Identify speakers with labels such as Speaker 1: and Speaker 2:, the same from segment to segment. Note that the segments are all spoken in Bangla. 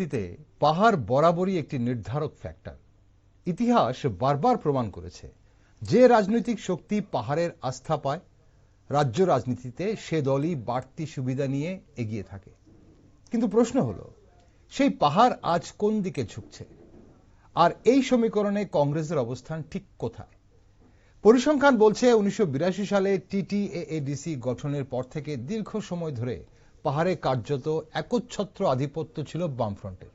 Speaker 1: রাজনীতিতে পাহাড় বরাবরই একটি নির্ধারক ফ্যাক্টর। ইতিহাস বারবার প্রমাণ করেছে যে রাজনৈতিক শক্তি পাহাড়ের আস্থা পায়, রাজ্য রাজনীতিতে সে দলই বাড়তি সুবিধা নিয়ে এগিয়ে থাকে। কিন্তু প্রশ্ন হলো, সেই পাহাড় আজ কোন দিকে ঝুঁকছে? আর এই সমীকরণে কংগ্রেসের অবস্থান ঠিক কোথায়? পরিসংখ্যান বলছে 1982 সালে টিটিএডিসি গঠনের পর থেকে দীর্ঘ সময় ধরে পাহাড়ে কার্যত একচ্ছত্র আধিপত্য ছিল বামফ্রন্টের।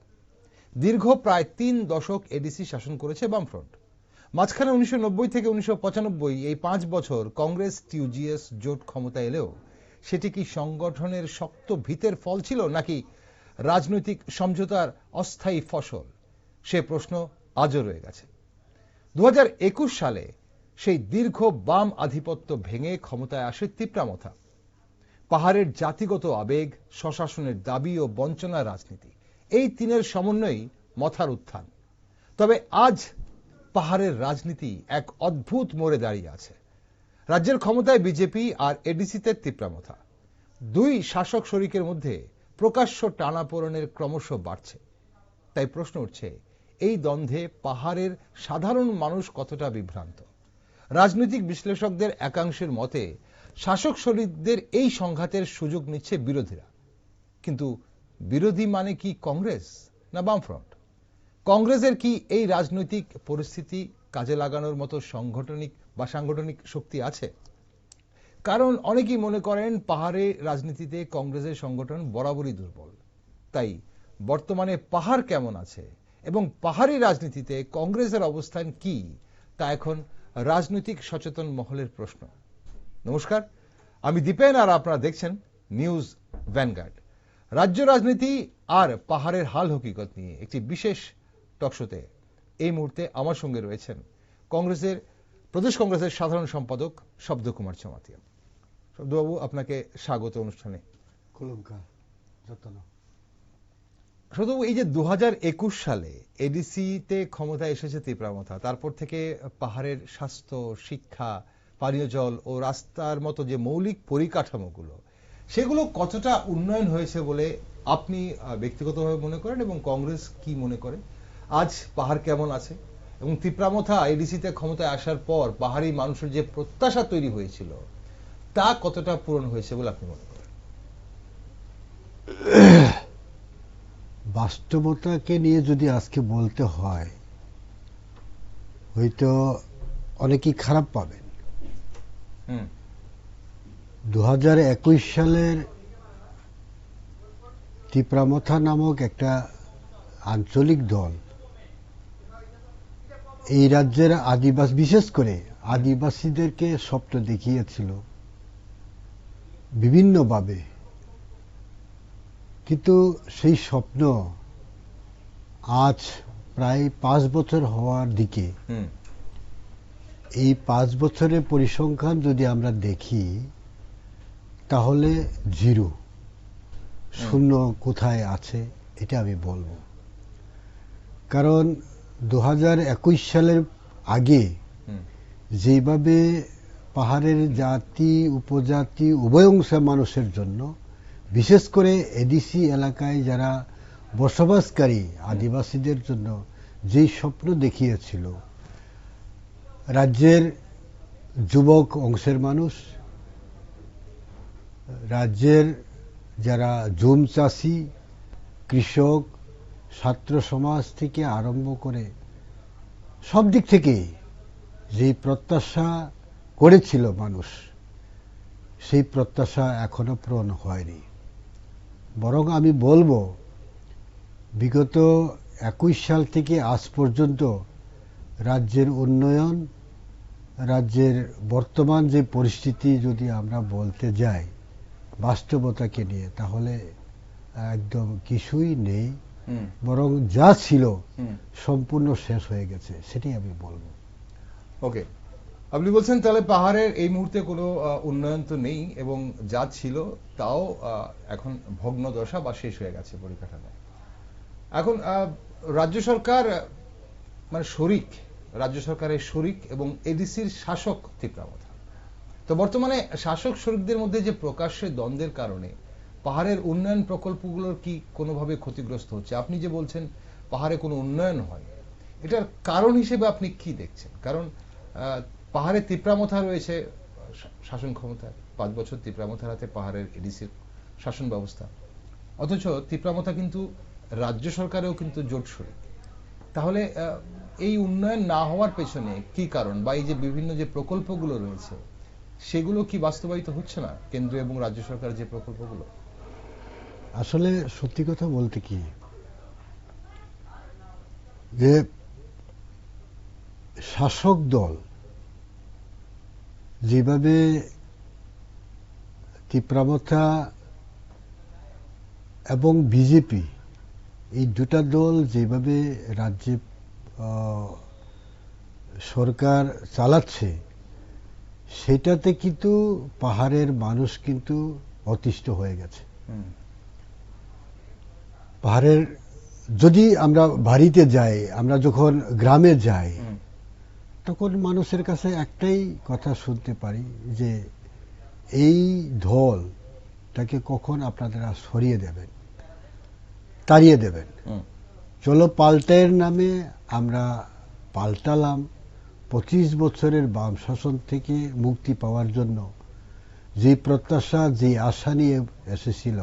Speaker 1: দীর্ঘ প্রায় 3 দশক এডিসি শাসন করেছে বামফ্রন্ট। মাঝখানে 1990 থেকে 1995 এই 5 বছর কংগ্রেস টিউজিএস জোট ক্ষমতা এলেও সেটি কি সংগঠনের শক্ত ভিতের ফল ছিল নাকি রাজনৈতিক সমঝোতার অস্থায়ী ফসল? সে প্রশ্ন আজও রয়ে গেছে। 2021 সালে সেই দীর্ঘ বাম আধিপত্য ভেঙে ক্ষমতায় আসে তিপ্রামথা। পাহাড়ের জাতিগত আবেগ, স্বশাসনের দাবি ও বঞ্চনার রাজনীতি, এই তিনের সমন্বয়ই মথার উত্থান। তবে আজ পাহাড়ের রাজনীতি এক অদ্ভুত মোড়ে দাঁড়িয়ে আছে। রাজ্যের ক্ষমতায় বিজেপি আর এডিসিতে তিপ্রামথা। দুই শাসক শরিকের মধ্যে প্রকাশ্য টানাপোড়েনের ক্রমশ বাড়ছে। তাই প্রশ্ন উঠছে, এই দ্বন্দ্বে পাহাড়ের সাধারণ মানুষ কতটা বিভ্রান্ত? রাজনৈতিক বিশ্লেষকদের একাংশের মতে শাসক শরিকদের এই সংঘাতের সুযোগ নিচ্ছে বিরোধীরা। কিন্তু বিরোধী মানে কি কংগ্রেস না বামফ্রন্ট? কংগ্রেসের কি এই রাজনৈতিক পরিস্থিতি কাজে লাগানোর মতো সাংগঠনিক শক্তি আছে? কারণ অনেকেই মনে করেন পাহাড়ে রাজনীতিতে কংগ্রেসের সংগঠন বরাবরই দুর্বল। তাই বর্তমানে পাহাড় কেমন আছে এবং পাহাড়ি রাজনীতিতে কংগ্রেসের অবস্থান কি, তা এখন রাজনৈতিক সচেতন মহলের প্রশ্ন। নমস্কার, আমি দীপেন আর আপনারা দেখছেন নিউজ ভ্যানগার্ড। রাজ্য রাজনীতি আর পাহাড়ের হাল হকিকত নিয়ে একটি বিশেষ টকশোতে এই মুহূর্তে আমার সঙ্গে রয়েছেন প্রদেশ কংগ্রেসের সাধারণ সম্পাদক শব্দকুমার চমাতিয়া। শব্দবাবু, আপনাকে স্বাগত অনুষ্ঠানে। শব্দবাবু, এই যে 2021 সালে এডিসিতে ক্ষমতা এসেছে তিপ্রামথা, তারপর থেকে পাহাড়ের স্বাস্থ্য, শিক্ষা, পানীয় জল ও রাস্তার মতো যে মৌলিক পরিকাঠামোগুলো, সেগুলো কতটা উন্নয়ন হয়েছে বলে আপনি ব্যক্তিগতভাবে মনে করেন এবং কংগ্রেস কি মনে করে? আজ পাহাড় কেমন আছে এবং তিপ্রামথা এডিসিতে ক্ষমতায় আসার পর পাহাড়ি মানুষের যে প্রত্যাশা তৈরি হয়েছিল তা কতটা পূরণ হয়েছে বলে আপনি মনে করেন?
Speaker 2: বাস্তবতাকে নিয়ে যদি আজকে বলতে হয়, হয়তো অনেকেই খারাপ পাবেন। 2021 সালের তিপ্রামথা নামক একটা আঞ্চলিক দল এই রাজ্যের বিশেষ করে আদিবাসীদেরকে স্বপ্ন দেখিয়েছিল বিভিন্নভাবে, কিন্তু সেই স্বপ্ন আজ প্রায় 5 বছর হওয়ার দিকে। এই 5 বছরের পরিসংখ্যান যদি আমরা দেখি তাহলে জিরো, শূন্য কোথায় আছে এটা আমি বলবো। কারণ 2021 সালের আগে যেভাবে পাহাড়ের জাতি উপজাতি উভয় অংশের মানুষের জন্য, বিশেষ করে এডিসি এলাকায় যারা বসবাসকারী আদিবাসীদের জন্য যেই স্বপ্ন দেখিয়েছিল রাজ্যের যুবক অংশের মানুষ, রাজ্যের যারা জুম চাষি, কৃষক, ছাত্র সমাজ থেকে আরম্ভ করে সব দিক থেকে যেই প্রত্যাশা করেছিল মানুষ, সেই প্রত্যাশা এখনো পূরণ হয়নি। বরং আমি বলবো বিগত 21 সাল থেকে আজ পর্যন্ত রাজ্যের উন্নয়ন, রাজ্যের বর্তমান যে পরিস্থিতি যদি আমরা বলতে যাই বাস্তবতাকে নিয়ে, তাহলে একদম কিছুই নেই, বরং যা ছিল সম্পূর্ণ শেষ হয়ে গেছে, সেটাই আমি বলবো।
Speaker 1: ওকে, আপনি বলছেন তাহলে পাহাড়ের এই মুহূর্তে কোনো উন্নয়ন তো নেই এবং যা ছিল তাও এখন ভগ্নদশা বা শেষ হয়ে গেছে পরিকাঠামো। এখন রাজ্য সরকার মানে রাজ্য সরকারের শরিক এবং এডিসির শাসক তিপ্রামথা। তো বর্তমানে শাসক শরিকদের মধ্যে যে প্রকাশ্যে দ্বন্দ্বের কারণে পাহাড়ের উন্নয়ন প্রকল্পগুলোর কি কোনোভাবে ক্ষতিগ্রস্ত হচ্ছে? আপনি যে বলছেন পাহাড়ে কোনো উন্নয়ন হয়, এটার কারণ হিসেবে আপনি কি দেখছেন? কারণ পাহাড়ে তিপ্রামথা রয়েছে শাসন ক্ষমতায়, 5 বছর তিপ্রামথার হাতে পাহাড়ের এডিসির শাসন ব্যবস্থা, অথচ তিপ্রামথা কিন্তু রাজ্য সরকারেও কিন্তু জোট শরিক। তাহলে এই উন্নয়ন না হওয়ার পেছনে কি কারণ, বা এই যে বিভিন্ন যে প্রকল্পগুলো রয়েছে সেগুলো কি বাস্তবায়িত হচ্ছে না, কেন্দ্র এবং রাজ্য সরকারের যে প্রকল্পগুলো?
Speaker 2: আসলে সত্যি কথা বলতে কি, যে শাসক দল যেভাবে তিপ্রামথা এবং বিজেপি, এই দুটা দল যেভাবে রাজ্যে সরকার চালাচ্ছে, সেটাতে কিন্তু পাহাড়ের মানুষ কিন্তু অতিষ্ঠ হয়ে গেছে। পাহাড়ের, যদি আমরা বাড়িতে যাই, আমরা যখন গ্রামে যাই, তখন মানুষের কাছে একটাই কথা শুনতে পারি যে এই দলটাকে কখন আপনারা সরিয়ে দেবেন, তাড়িয়ে দেবেন। চলো পাল্টায়ের নামে আমরা পাল্টালাম। 25 বছরের বাম শাসন থেকে মুক্তি পাওয়ার জন্য যে প্রত্যাশা, যে আশা নিয়ে এসেছিল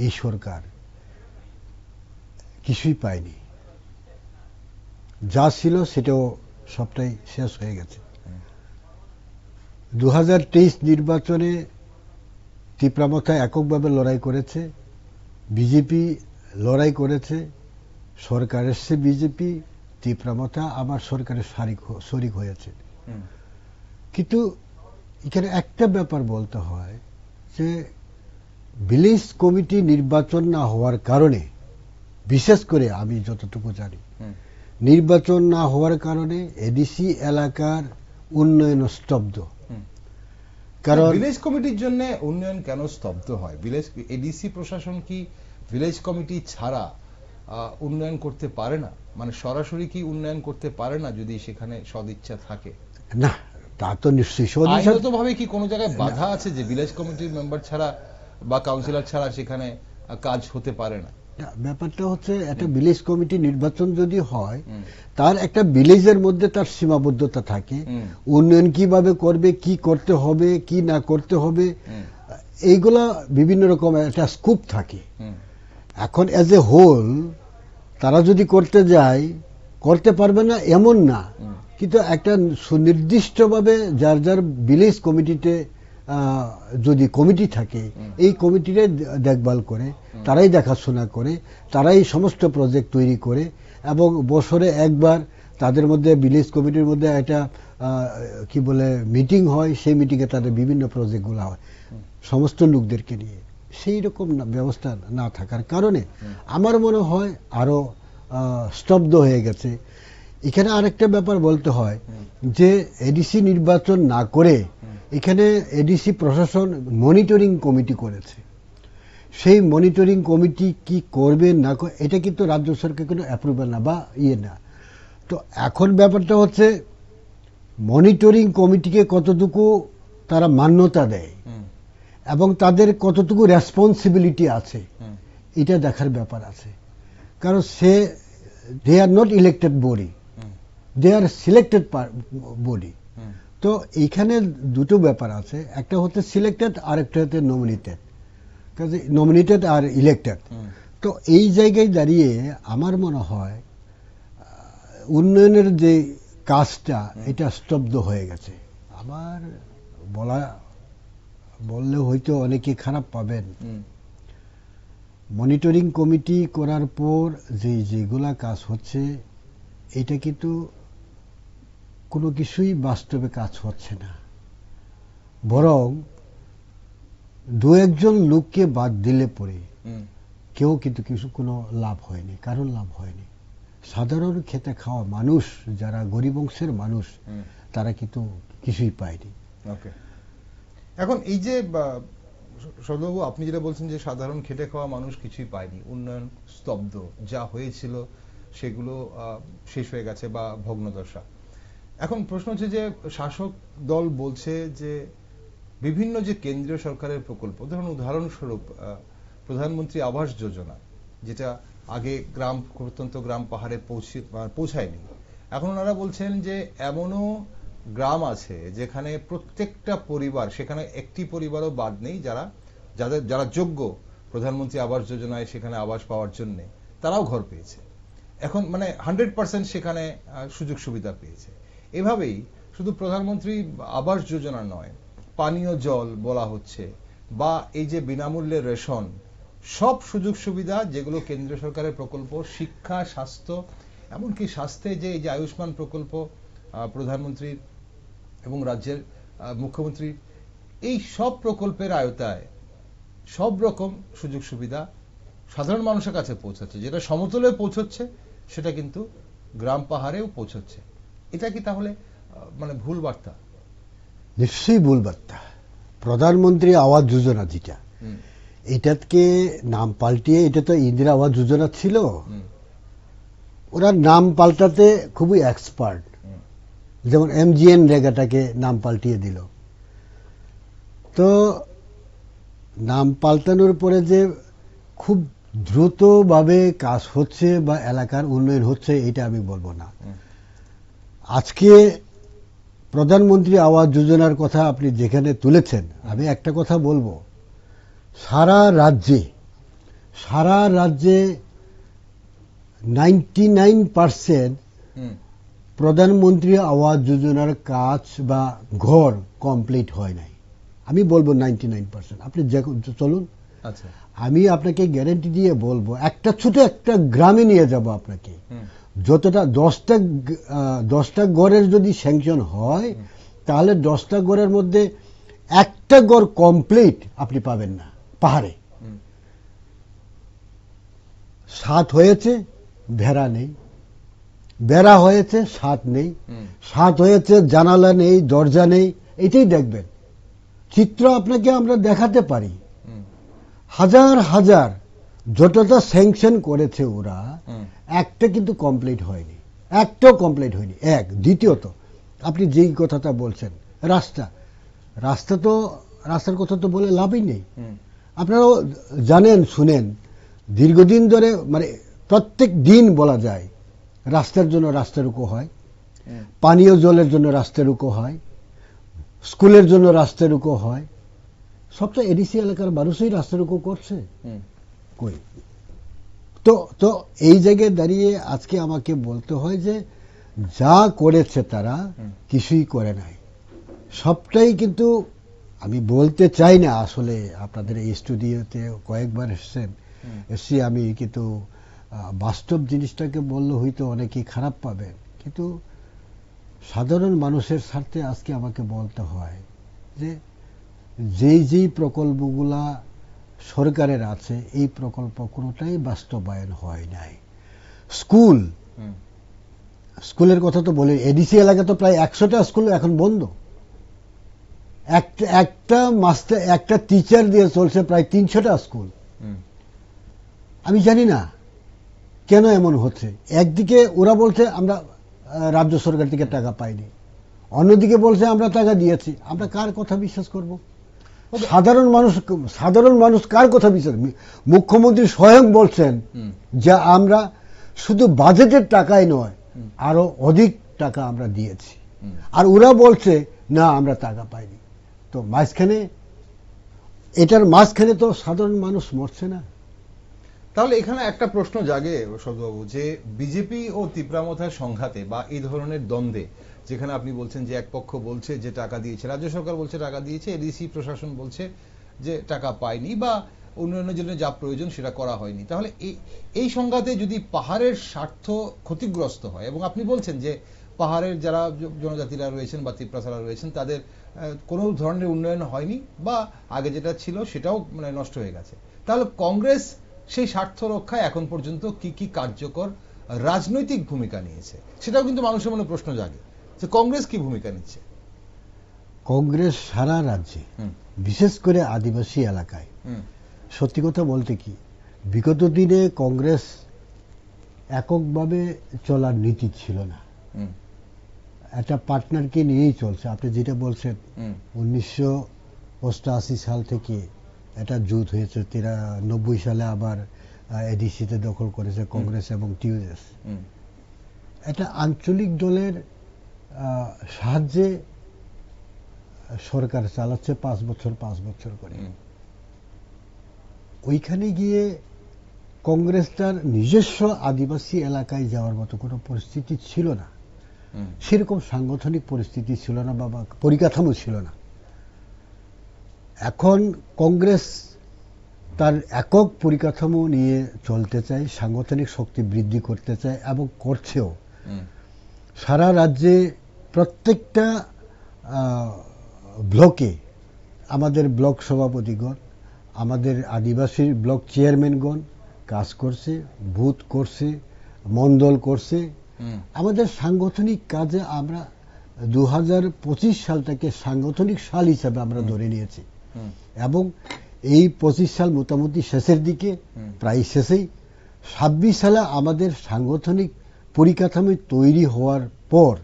Speaker 2: এই সরকার, কিছুই পায়নি। যা ছিল সেটাও সবটাই শেষ হয়ে গেছে। 2023 নির্বাচনে তিপ্রামথা এককভাবে লড়াই করেছে, বিজেপি লড়াই করেছে, সরকার এসছে বিজেপি, তিপ্রামথা আবার সরকারের শরিক হয়েছে। কিন্তু এখানে একটা ব্যাপার বলতে হয় যে ভিলেজ কমিটি নির্বাচন না হওয়ার কারণে, বিশেষ করে আমি যতটুকু জানি, নির্বাচন না হওয়ার কারণে এডিসি এলাকার উন্নয়ন স্তব্ধ।
Speaker 1: কারণ ভিলেজ কমিটির জন্য উন্নয়ন কেন স্তব্ধ হয়? ভিলেজ এডিসি প্রশাসন কি ভিলেজ কমিটি ছাড়া উন্নয়ন করতে পারে না? মানে সরাসরি কি উন্নয়ন করতে পারে না যদি সেখানে সদিচ্ছা থাকে?
Speaker 2: না, তা তো নিশ্চয়ই।
Speaker 1: আইনগতভাবে কি কোনো জায়গায় বাধা আছে যে ভিলেজ কমিটির মেম্বার ছাড়া বা কাউন্সিলর ছাড়া সেখানে কাজ হতে পারে না?
Speaker 2: ব্যাপারটা হচ্ছে, একটা ভিলেজ কমিটি নির্বাচন যদি হয়, তার একটা ভিলেজের মধ্যে তার সীমাবদ্ধতা থাকে। উন্নয়ন কিভাবে করবে, কি করতে হবে, কি না করতে হবে, এইগুলা বিভিন্ন রকম একটা স্কোপ থাকে। এখন এজ এ হোল তারা যদি করতে যায়, করতে পারবে না এমন না, কিন্তু একটা সুনির্দিষ্টভাবে যার যার ভিলেজ কমিটিতে যদি কমিটি থাকে, এই কমিটিরে দেখভাল করে, তারাই দেখাশোনা করে, তারাই সমস্ত প্রজেক্ট তৈরি করে, এবং বছরে একবার তাদের মধ্যে ভিলেজ কমিটির মধ্যে একটা কি বলে মিটিং হয়, সেই মিটিংয়ে তাদের বিভিন্ন প্রজেক্টগুলো হয় সমস্ত লোকদেরকে নিয়ে। সেই রকম ব্যবস্থা না থাকার কারণে আমার মনে হয় আরো স্তব্ধ হয়ে গেছে। এখানে আরেকটা ব্যাপার বলতে হয় যে এডিসি নির্বাচন না করে এখানে এডিসি প্রশাসন মনিটরিং কমিটি করেছে। সেই মনিটরিং কমিটি কি করবে না করবে, এটা কিন্তু রাজ্য সরকার কোনো অ্যাপ্রুভাল না বা না। তো এখন ব্যাপারটা হচ্ছে মনিটরিং কমিটিকে কতটুকু তারা মান্যতা দেয় এবং তাদের কতটুকু রেসপন্সিবিলিটি আছে, এটা দেখার ব্যাপার আছে। কারণ they are not elected body, they are selected body. তো এইখানে দুটো ব্যাপার আছে, একটা হচ্ছে সিলেক্টেড আর একটা হচ্ছে নমিনেটেড। নমিনেটেড আর ইলেক্টেড। তো এই জায়গায় দাঁড়িয়ে আমার মনে হয় উন্নয়নের যে কাজটা, এটা স্তব্ধ হয়ে গেছে। আমার বললে হয়তো অনেকে খারাপ পাবেন, মনিটরিং কমিটি করার পর যেগুলা কাজ হচ্ছে, এটা কিন্তু কোনো কিছুই বাস্তবে কাজ হচ্ছে না। বরং দু একজন লোককে বাদ দিলে পরে কেউ কিন্তু কোনো লাভ হয়নি, কারণ লাভ হয়নি। সাধারণ খেতে খাওয়া মানুষ, যারা গরিব অংশের মানুষ, তারা কিন্তু কিছুই পায়নি।
Speaker 1: এখন এই যে সদবাবু, আপনি যেটা বলছেন যে সাধারণ খেটে খাওয়া মানুষ কিছুই পায়নি, উন্নয়ন স্তব্ধ, যা হয়েছিল সেগুলো শেষ হয়ে গেছে বা ভগ্নদশা। এখন প্রশ্ন হচ্ছে যে শাসক দল বলছে যে বিভিন্ন যে কেন্দ্রীয় সরকারের প্রকল্প, ধরুন উদাহরণস্বরূপ প্রধানমন্ত্রী আবাস যোজনা, যেটা আগে গ্রাম প্রত্যন্ত গ্রাম পাহাড়ে পৌঁছায়নি, এখন ওনারা বলছেন যে এমনও গ্রাম আছে যেখানে প্রত্যেকটা পরিবার, সেখানে একটি পরিবারও বাদ নেই যারা যোগ্য প্রধানমন্ত্রী আবাস যোজনায় সেখানে আবাস পাওয়ার জন্য, তারাও ঘর পেয়েছে। এখন মানে 100% সেখানে সুযোগ সুবিধা পেয়েছে। এভাবেই শুধু প্রধানমন্ত্রী আবাস যোজনা নয়, পানীয় জল বলা হচ্ছে, বা এই যে বিনামূল্যে রেশন, সব সুযোগ সুবিধা যেগুলো কেন্দ্রীয় সরকারের প্রকল্প, শিক্ষা, স্বাস্থ্য, এমনকি স্বাস্থ্যে যে এই যে আয়ুষ্মান প্রকল্প প্রধানমন্ত্রীর এবং রাজ্যের মুখ্যমন্ত্রীর, এই সব প্রকল্পের আওতায় সব রকম সুযোগ সুবিধা সাধারণ মানুষের কাছে পৌঁছাচ্ছে। যেটা সমতলে পৌঁছচ্ছে সেটা কিন্তু গ্রাম পাহাড়েও পৌঁছচ্ছে। এটা কি তাহলে মানে ভুল বার্তা?
Speaker 2: নিশ্চয়ই ভুল বার্তা। প্রধানমন্ত্রী আবাস যোজনা যেটা, এটাকে নাম পাল্টিয়ে, এটা তো ইন্দিরা আবাস যোজনা ছিল, ওরা নাম পাল্টাতে খুবই এক্সপার্ট। যেমন MGN রেগাটাকে নাম পাল্টিয়ে দিল। তো নাম পাল্টানোর পরে যে খুব দ্রুতভাবে কাজ হচ্ছে বা এলাকার উন্নয়ন হচ্ছে, এটা আমি বলবো না। আজকে প্রধানমন্ত্রী আবাস যোজনার কথা আপনি যেখানে তুলেছেন, আমি একটা কথা বলবো, সারা রাজ্যে 99% প্রধানমন্ত্রী আবাস যোজনার কাজ বা ঘর কমপ্লিট হয় নাই। আমি বলবো 99%। আপনি চলুন,
Speaker 1: আচ্ছা,
Speaker 2: আমি আপনাকে গ্যারান্টি দিয়ে বলবো, একটা ছোট একটা গ্রামে নিয়ে যাব আপনাকে, যতটা 10টা ঘরের যদি স্যাংশন হয়, তাহলে 10টা ঘরের মধ্যে একটা ঘর কমপ্লিট আপনি পাবেন না। পাহাড়ে ছাদ হয়েছে, ভেড়া নেই, বেড়া হয়েছে, ছাদ নেই, ছাদ হয়েছে, জানালা নেই, দরজা নেই। এটাই দেখবেন চিত্র, আপনাকে আমরা দেখাতে পারি। হাজার হাজার যতটা স্যাংশন করেছে ওরা, একটা কিন্তু কমপ্লিট হয়নি, একটাও কমপ্লিট হয়নি। দ্বিতীয়ত, আপনি যেই কথাটা বলছেন, রাস্তার কথা তো বলে লাভই নেই। আপনারাও জানেন, শুনেন, দীর্ঘদিন ধরে, মানে প্রত্যেক দিন বলা যায়, রাস্তার জন্য রাস্তা রুকো হয়, পানীয় জলের জন্য রাস্তা রুকো হয়, স্কুলের জন্য রাস্তা রুকো হয়। সবটা এডিসি এলাকার মানুষই রাস্তা রুকো করছে। কই তো এই জায়গায় দাঁড়িয়ে আজকে আমাকে বলতে হয় যে যা করেছে তারা কিছুই করে নাই। সবটাই কিন্তু আমি বলতে চাই না, আসলে আপনাদের এই স্টুডিওতে কয়েকবার এসছি আমি, কিন্তু বাস্তব জিনিসটাকে বললে হয়তো অনেকেই খারাপ পাবেন, কিন্তু সাধারণ মানুষের স্বার্থে আজকে আমাকে বলতে হয় যে যেই প্রকল্পগুলা সরকারের আছে, এই প্রকল্প কোনোটাই বাস্তবায়ন হয় নাই। স্কুলের কথা তো বলে, এডিসি এলাকা তো প্রায় 100টা স্কুল এখন বন্ধ। একটা টিচার দিয়ে চলছে প্রায় 300টা স্কুল। আমি জানি না কেন এমন হচ্ছে। একদিকে ওরা বলছে আমরা রাজ্য সরকার থেকে টাকা পাইনি, অন্যদিকে বলছে আমরা টাকা দিয়েছি। আমরা কার কথা বিশ্বাস করব? সাধারণ মানুষ কার কথা বিশ্বাস? মুখ্যমন্ত্রী স্বয়ং বলছেন যে আমরা শুধু বাজেটের টাকাই নয়, আরো অধিক টাকা আমরা দিয়েছি, আর ওরা বলছে না আমরা টাকা পাইনি। তো এটার মাঝখানে তো সাধারণ মানুষ মরছে না।
Speaker 1: তাহলে এখানে একটা প্রশ্ন জাগে সদবাবু, যে বিজেপি ও তীব্রামথার সংঘাতে বা এই ধরনের দ্বন্দ্বে, যেখানে আপনি বলছেন যে এক পক্ষ বলছে যে টাকা দিয়েছে, রাজ্য সরকার বলছে টাকা দিয়েছে, এডিসি প্রশাসন বলছে যে টাকা পায়নি বা উন্নয়নের জন্য যা প্রয়োজন সেটা করা হয়নি, তাহলে এই সংঘাতে যদি পাহাড়ের স্বার্থ ক্ষতিগ্রস্ত হয়, এবং আপনি বলছেন যে পাহাড়ের যারা জনজাতিরা রয়েছেন বা তিপ্রাসারা রয়েছেন তাদের কোনো ধরনের উন্নয়ন হয়নি, বা আগে যেটা ছিল সেটাও মানে নষ্ট হয়ে গেছে, তাহলে কংগ্রেস সেই স্বার্থ রক্ষায় এখন পর্যন্ত কি কি কার্যকর রাজনৈতিক ভূমিকা নিয়েছে, সেটাও কিন্তু মানুষের মনে প্রশ্ন জাগে যে কংগ্রেস কি ভূমিকা নিচ্ছে।
Speaker 2: কংগ্রেস সারা রাজ্যে, বিশেষ করে আদিবাসী এলাকায়, সত্যি কথা বলতে কি, বিগত দিনে কংগ্রেস এককভাবে চলার নীতি ছিল না, একটা পার্টনারকে নিয়েই চলছে। আপনি যেটা বলছেন 1988 সাল থেকে এটা জুত হয়েছে। 93 সালে আবার এডিসিতে দখল করেছে কংগ্রেস এবং টিউএস। এটা আঞ্চলিক দলের সাহায্যে সরকার চালাচ্ছে 5 বছর করে। ওইখানে গিয়ে কংগ্রেসটার নিজস্ব আদিবাসী এলাকায় যাওয়ার মতো কোনো পরিস্থিতি ছিল না, সেরকম সাংগঠনিক পরিস্থিতি ছিল না বা পরিকাঠামো ছিল না। এখন কংগ্রেস তার একক পরিকাঠামো নিয়ে চলতে চায়, সাংগঠনিক শক্তি বৃদ্ধি করতে চায় এবং করছেও। সারা রাজ্যে প্রত্যেকটা ব্লকে আমাদের ব্লক সভাপতিগণ, আমাদের আদিবাসী ব্লক চেয়ারম্যানগণ কাজ করছে, বুথ করছে, মণ্ডল করছে। আমাদের সাংগঠনিক কাজে আমরা 2025 সালটাকে সাংগঠনিক সাল হিসাবে আমরা ধরে নিয়েছি এবং এই 25 সাল মোটামুটি শেষের দিকে, প্রায় শেষেই। 26 সালে আমাদের সাংগঠনিক পরিকাঠামো তৈরি হওয়ার পর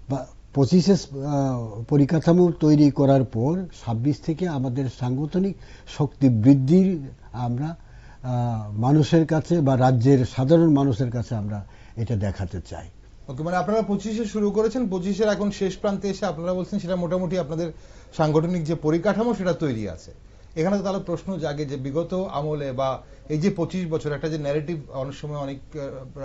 Speaker 2: বা 25 পরিকাঠামো তৈরি করার পর 26 থেকে আমাদের সাংগঠনিক শক্তি বৃদ্ধির আমরা মানুষের কাছে বা রাজ্যের সাধারণ মানুষের কাছে আমরা এটা দেখাতে চাই।
Speaker 1: ওকে, মানে আপনারা 25-এ শুরু করেছেন, 25-এর এখন শেষ প্রান্তে এসে আপনারা বলছেন সেটা মোটামুটি আপনাদের সাংগঠনিক যে পরিকাঠামো সেটা তৈরি আছে। এখানে তো তাহলে প্রশ্ন জাগে যে বিগত আমলে বা এই যে 25 বছর একটা যে ন্যারেটিভ, অনেক সময় অনেক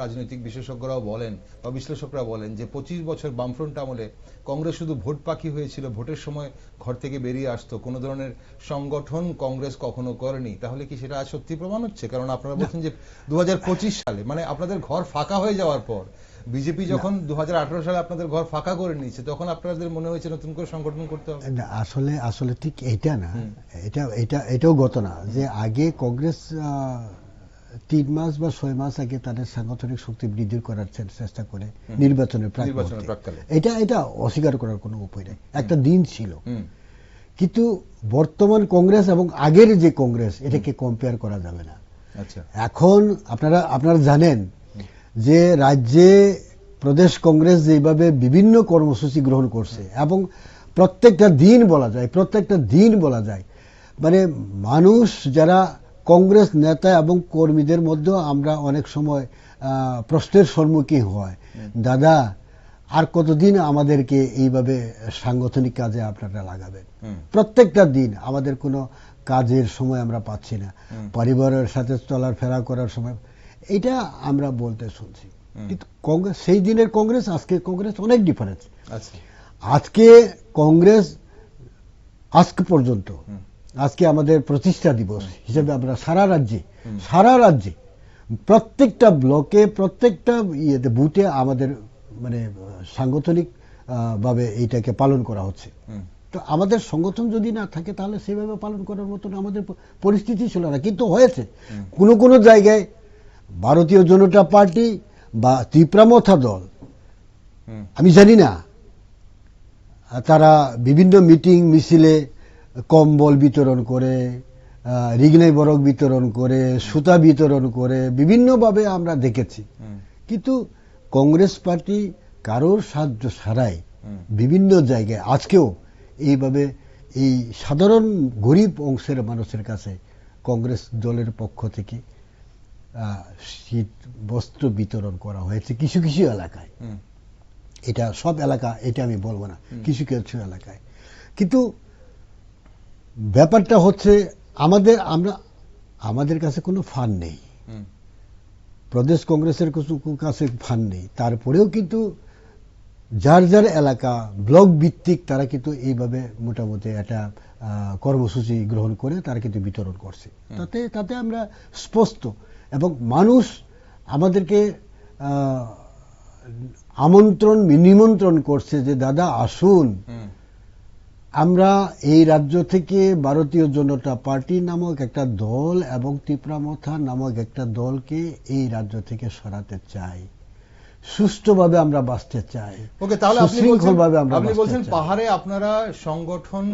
Speaker 1: রাজনৈতিক বিশেষজ্ঞরাও বলেন বা বিশ্লেষকরা বলেন যে 25 বছর বামফ্রন্ট আমলে কংগ্রেস শুধু ভোট পাখি হয়েছিল, ভোটের সময় ঘর থেকে বেরিয়ে আসতো, কোনো ধরনের সংগঠন কংগ্রেস কখনো করেনি। তাহলে কি সেটা আজ সত্যি প্রমাণ হচ্ছে? কারণ আপনারা বলছেন যে 2025 সালে মানে আপনাদের ঘর ফাঁকা হয়ে যাওয়ার পর বিজেপি যখন 2018 সালে আপনাদের ঘর ফাঁকা করে নিয়েছে, তখন আপনাদের মনে হয়েছে নতুন করে সংগঠন করতে হবে।
Speaker 2: আসলে ঠিক এটা না, এটাও ঘটনা যে আগে কংগ্রেস 3 মাস বা 6 মাস আগে তাদের সাংগঠনিক শক্তি বৃদ্ধি করার চেষ্টা করে নির্বাচনের প্রাক্কালে। এটা অস্বীকার করার কোনো উপায় নেই, একটা দিন ছিল। কিন্তু বর্তমান কংগ্রেস এবং আগের যে কংগ্রেস, এটাকে কম্পেয়ার করা যাবে না। এখন আপনারা জানেন যে রাজ্যে প্রদেশ কংগ্রেস যেভাবে বিভিন্ন কর্মসূচি গ্রহণ করছে এবং প্রত্যেকটা দিন বলা যায় মানে মানুষ যারা কংগ্রেস নেতা এবং কর্মীদের মধ্যেও আমরা অনেক সময় প্রশ্নের সম্মুখীন হয়, দাদা আর কতদিন আমাদেরকে এইভাবে সাংগঠনিক কাজে আপনারা লাগাবেন? প্রত্যেকটা দিন আমাদের কোনো কাজের সময় আমরা পাচ্ছি না, পরিবারের সাথে চলাফেরা করার সময়, এটা আমরা বলতে শুনছি। কিন্তু কংগ্রেস, সেই দিনের কংগ্রেস আজকের কংগ্রেস অনেক ডিফারেন্স। আজকে কংগ্রেস আজকে পর্যন্ত, আজকে আমাদের প্রতিষ্ঠা দিবস হিসেবে আমরা সারা রাজ্যে প্রত্যেকটা ব্লকে, প্রত্যেকটা ইয়েতে বুথে আমাদের মানে সাংগঠনিক ভাবে এইটাকে পালন করা হচ্ছে। তো আমাদের সংগঠন যদি না থাকে তাহলে সেভাবে পালন করার মতন আমাদের পরিস্থিতি ছিল না, কিন্তু হয়েছে। কোন জায়গায় ভারতীয় জনতা পার্টি বা ত্রিপ্রামথা দল, আমি জানি না, তারা বিভিন্ন মিটিং মিছিলে কম্বল বিতরণ করে, রিগনাই বরক বিতরণ করে, সুতা বিতরণ করে বিভিন্নভাবে আমরা দেখেছি। কিন্তু কংগ্রেস পার্টি কারোর সাহায্য ছাড়াই বিভিন্ন জায়গায় আজকেও এইভাবে এই সাধারণ গরিব অংশের মানুষের কাছে কংগ্রেস দলের পক্ষ থেকে শীত বস্ত্র বিতরণ করা হয়েছে কিছু কিছু এলাকায়। এটা সব এলাকা এটা আমি বলবো না, কিছু কিছু এলাকায়। কিন্তু ব্যাপারটা হচ্ছে আমাদের কাছে কোনো ফান্ড নেই, প্রদেশ কংগ্রেসের কাছে ফান্ড নেই। তারপরেও কিন্তু যার যার এলাকা ব্লক ভিত্তিক তারা কিন্তু এইভাবে মোটামুটি একটা কর্মসূচি গ্রহণ করে তারা কিন্তু বিতরণ করছে। তাতে আমরা স্পষ্ট, এবং মানুষ আমাদেরকে নিমন্ত্রণ করছে যে দাদা আসুন, আমরা এই রাজ্য থেকে ভারতীয় জনতা পার্টি নামক একটা দল এবং ত্রিপ্রামথা নামক একটা দলকে এই রাজ্য থেকে সরাতে চাই, সুষ্ঠুভাবে আমরা বাঁচতে চাই।
Speaker 1: ওকে, তাহলে আপনি বলছেন পাহাড়ে আপনারা সংগঠন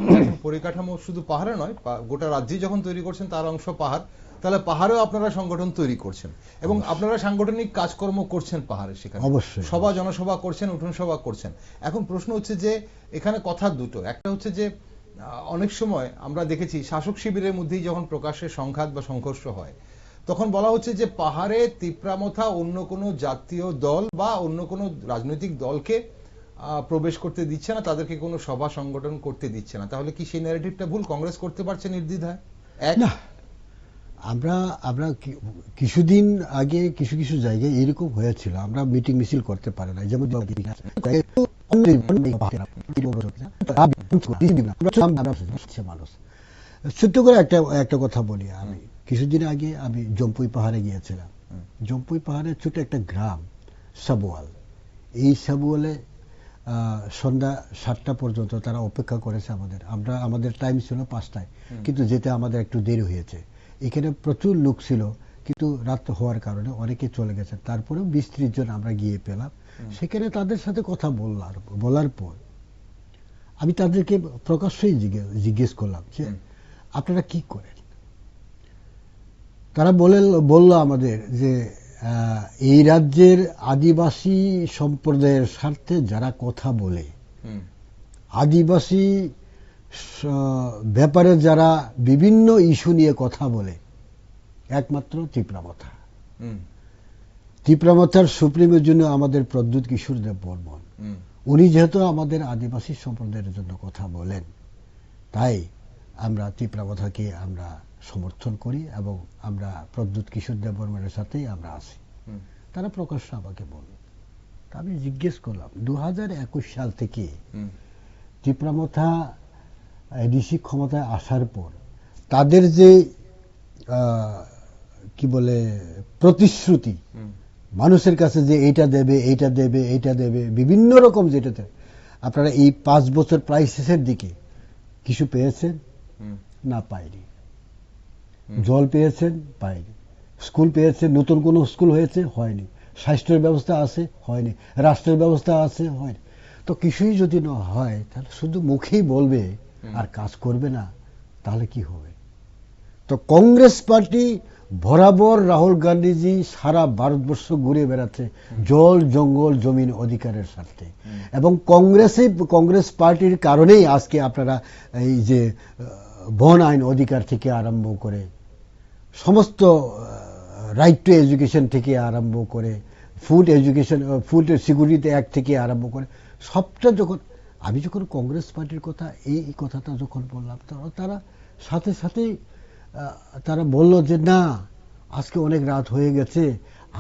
Speaker 1: পরিকাঠামো শুধু পাহাড়ে নয়, গোটা রাজ্যে যখন তৈরি করছেন তার অংশ পাহাড়, তাহলে পাহাড়েও আপনারা সংগঠন তৈরি করছেন এবং আপনারা সাংগঠনিক কাজকর্ম করছেন পাহাড়ে, সেখানে
Speaker 2: অবশ্যই
Speaker 1: সভা জনসভা করছেন, উঠোন সভা করছেন। এখন প্রশ্ন হচ্ছে যে এখানে কথা দুটো, একটা হচ্ছে যে অনেক সময় আমরা দেখেছি শাসক শিবিরের মধ্যেই যখন প্রকাশ্যে সংঘাত বা সংঘর্ষ হয় তখন বলা হচ্ছে যে পাহাড়ে তিপ্রামথা অন্য কোনো জাতীয় দল বা অন্য কোনো রাজনৈতিক দলকে প্রবেশ করতে দিচ্ছে না, তাদেরকে কোনো সভা সংগঠন করতে দিচ্ছে না। তাহলে কি সেই ন্যারেটিভটা ভুল? কংগ্রেস করতে পারছে নির্দ্বিধায়?
Speaker 2: না, আমরা কিছুদিন আগে কিছু কিছু জায়গায় এরকম হয়েছিল, আমরা মিটিং মিছিল করতে পারি না, যেমন মানুষ। সত্য করে একটা কথা বলি, আমি কিছুদিন আগে আমি জম্পুই পাহাড়ে গিয়েছিলাম। জম্পুই পাহাড়ে ছোট একটা গ্রাম সাবওয়াল, এই সাবওয়ালে সন্ধ্যা 7টা পর্যন্ত তারা অপেক্ষা করেছে আমাদের টাইম ছিল 5টায়, কিন্তু যেতে আমাদের একটু দেরি হয়েছে। এখানে প্রচুর লোক ছিল, কিন্তু রাত হওয়ার কারণে অনেকে চলে গেছে। তারপরেও 20-30 জন আমরা গিয়ে পেলাম। সেখানে তাদের সাথে কথা বলার পর আমি তাদেরকে প্রকাশ্যই জিজ্ঞেস করলাম যে আপনারা কি করেন। তারা বলল আমাদের যে এই রাজ্যের আদিবাসী সম্প্রদায়ের স্বার্থে যারা কথা বলে, আদিবাসী ব্যাপারে যারা বিভিন্ন ইস্যু নিয়ে কথা বলে, একমাত্র তিপ্রামথা। তিপ্রামথার সুপ্রিমের জন্য আমাদের প্রদ্যুৎ কিশোর দেব বর্মন, উনি যেহেতু আমাদের আদিবাসী সম্প্রদায়ের জন্য কথা বলেন, তাই আমরা তিপ্রামথাকে আমরা সমর্থন করি এবং আমরা প্রদ্যুৎ কিশোর দেব বর্মনের সাথেই আমরা আছি। তারা প্রকাশ্য আমাকে বলল। আমি জিজ্ঞেস করলাম 2021 সাল থেকে তিপ্রামথা এডিসি ক্ষমতায় আসার পর তাদের যে কি বলে প্রতিশ্রুতি মানুষের কাছে, যে এইটা দেবে এইটা দেবে এইটা দেবে বিভিন্ন রকম, যেটাতে আপনারা এই 5 বছর প্রায় শেষের দিকে কিছু পেয়েছেন? না, পাইনি। জল পেয়েছেন? পাইনি। স্কুল পেয়েছেন? নতুন কোন স্কুল হয়েছে? হয়নি। স্বাস্থ্যের ব্যবস্থা আছে? হয়নি। রাষ্ট্রের ব্যবস্থা আছে? হয়নি। তো কিছুই যদি না হয়, তাহলে শুধু মুখেই বলবে আর কাজ করবে না, তাহলে কি হবে? তো কংগ্রেস পার্টি বরাবর রাহুল গান্ধীজি সারা ভারতবর্ষ ঘুরে বেড়াচ্ছে জল জঙ্গল জমিন অধিকারের স্বার্থে, এবং কংগ্রেস পার্টির কারণেই আজকে আপনারা এই যে বন আইন অধিকার থেকে আরম্ভ করে সমস্ত রাইট টু এডুকেশন থেকে আরম্ভ করে ফুড সিকিউরিটি অ্যাক্ট থেকে আরম্ভ করে সবটা, আমি যখন কংগ্রেস পার্টির কথা এই কথাটা যখন বললাম, তারা সাথে সাথেই তারা বলল যে না, আজকে অনেক রাত হয়ে গেছে,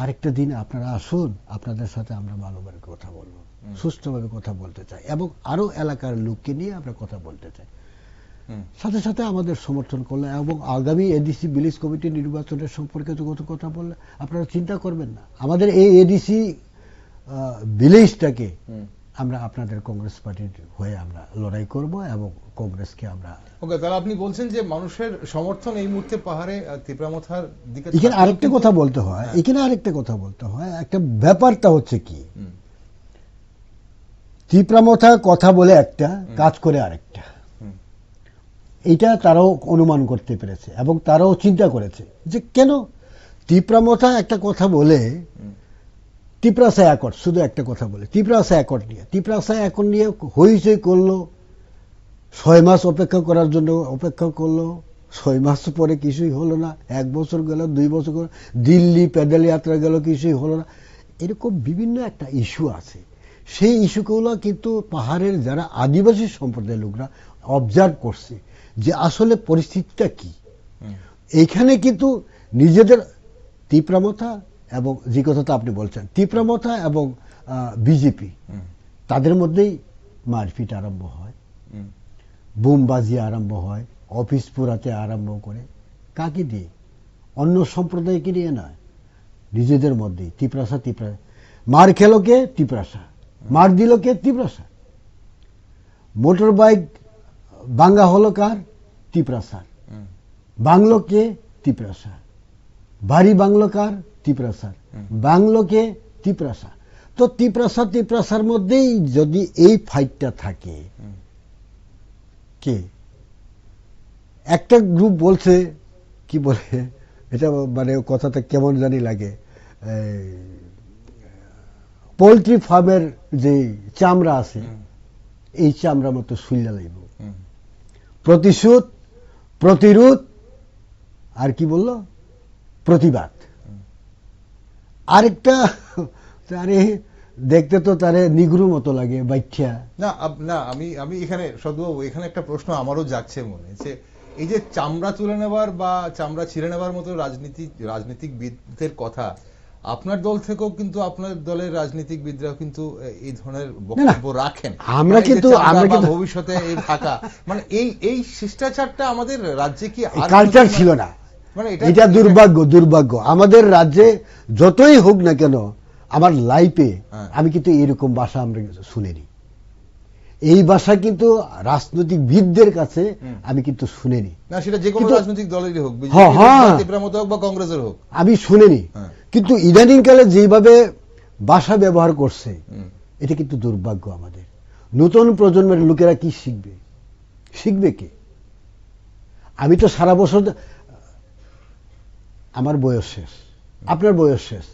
Speaker 2: আরেকটা দিন আপনারা আসুন, আপনাদের সাথে আমরা ভালোভাবে কথা বলবো, সুস্থভাবে কথা বলতে চাই, এবং আরো এলাকার লোককে নিয়ে আমরা কথা বলতে চাই। সাথে সাথে আমাদের সমর্থন করলেন, এবং আগামী এডিসি ভিলেজ কমিটি নির্বাচনের সম্পর্কে যত কথা বললেন, আপনারা চিন্তা করবেন না, আমাদের এই এডিসি ভিলেজটাকে আমরা আপনাদের কংগ্রেস পার্টির হয়ে আমরা লড়াই করব, এবং কংগ্রেসকে আমরা।
Speaker 1: ওকে, তাহলে আপনি বলছেন যে মানুষের সমর্থন এই মুহূর্তে পাহাড়ে তিপ্রামথার দিকে।
Speaker 2: এখানে আরেকটা কথা বলতে হয়, একটা ব্যাপারটা হচ্ছে কি, তিপ্রামথা কথা বলে একটা, কাজ করে আরেকটা। এটা তারাও অনুমান করতে পেরেছে, এবং তারাও চিন্তা করেছে যে কেন তিপ্রামথা একটা কথা বলে, তিপ্রাসা অ্যাকর্ড, শুধু একটা কথা বলে তিপ্রাসা অ্যাকর্ড নিয়ে হইচই করলো, 6 মাস অপেক্ষা করার জন্য অপেক্ষা করলো, 6 মাস পরে কিছুই হলো না, 1 বছর গেল, 2 বছর গেল, দিল্লি প্যাডেল যাত্রা গেল, কিছুই হলো না। এরকম বিভিন্ন একটা ইস্যু আছে, সেই ইস্যুগুলো কিন্তু পাহাড়ের যারা আদিবাসী সম্প্রদায়ের লোকরা অবজার্ভ করছে যে আসলে পরিস্থিতিটা কি। এইখানে কিন্তু নিজেদের তিপ্রামথা এবং যে কথাটা আপনি বলছেন, তিপ্রামথা এবং বিজেপি, তাদের মধ্যেই মারপিট আরম্ভ হয়, বোমবাজি আরম্ভ হয়, অফিস পুরাতে আরম্ভ করে। কাকে দিয়ে? অন্য সম্প্রদায়কে নিয়ে নয়, নিজেদের মধ্যেই তিপ্রাসা। মার খেলো কে? তিপ্রাসা। মার দিল কে? তিপ্রাসা। মোটর বাইক বাঙ্গা হলো কার? তিপ্রাসার। বাংলো কে? তিপ্রাসা। বাড়ি বাংলো কার? তিপ্রাসার। বাংলো কে? তিপ্রাসা। তো তিপ্রাসার মধ্যেই যদি এই ফাইটটা থাকে, কে? একটা গ্রুপ বলছে, কি বলে এটা, মানে কথাটা কেমন জানি লাগে, পোল্ট্রি ফার্মের যে চামড়া আছে, এই চামড়া মতো শুইলা লাইব। প্রতিশোধ, প্রতিরোধ, আর কি বললো, প্রতিবাদ। আরেকটা তারে দেখতে তো তারে নিগ্রু মতো লাগে বাচ্চা।
Speaker 1: না না, আমি এখানে সদবাবু, এখানে একটা প্রশ্ন আমারও জাগছে মনে, যে এই যে চামড়া তুলে নেবার বা চামড়া ছিঁড়ে নেবার মতো রাজনীতিকবিদদের কথা, আপনার দল থেকেও কিন্তু আপনার দলের রাজনীতিকবিদরা কিন্তু এই ধরনের বক্তব্য রাখেন।
Speaker 2: আমরা কিন্তু
Speaker 1: ভবিষ্যতে এই থাকা মানে এই শিষ্টাচারটা আমাদের রাজ্যে কি
Speaker 2: কালচার ছিল না, মানে এটা দুর্ভাগ্য। আমাদের রাজ্যে যতই হোক না কেন, আমার লাইফে আমি কিন্তু এরকম ভাষা আমরা শুনিনি। এই ভাষা কিন্তু রাজনৈতিকবিদদের কাছে আমি কিন্তু শুনিনি।
Speaker 1: না, সেটা যে কোনো রাজনৈতিক দলেরই হোক, বা কংগ্রেসের হোক,
Speaker 2: আমি শুনিনি। কিন্তু ইদানিংকালে যেভাবে ভাষা ব্যবহার করছে, এটা কিন্তু দুর্ভাগ্য আমাদের। নতুন প্রজন্মের লোকেরা কি শিখবে কে? আমি তো সারা বছর, আমার বয়স শেষ, আপনার বয়স শেষ,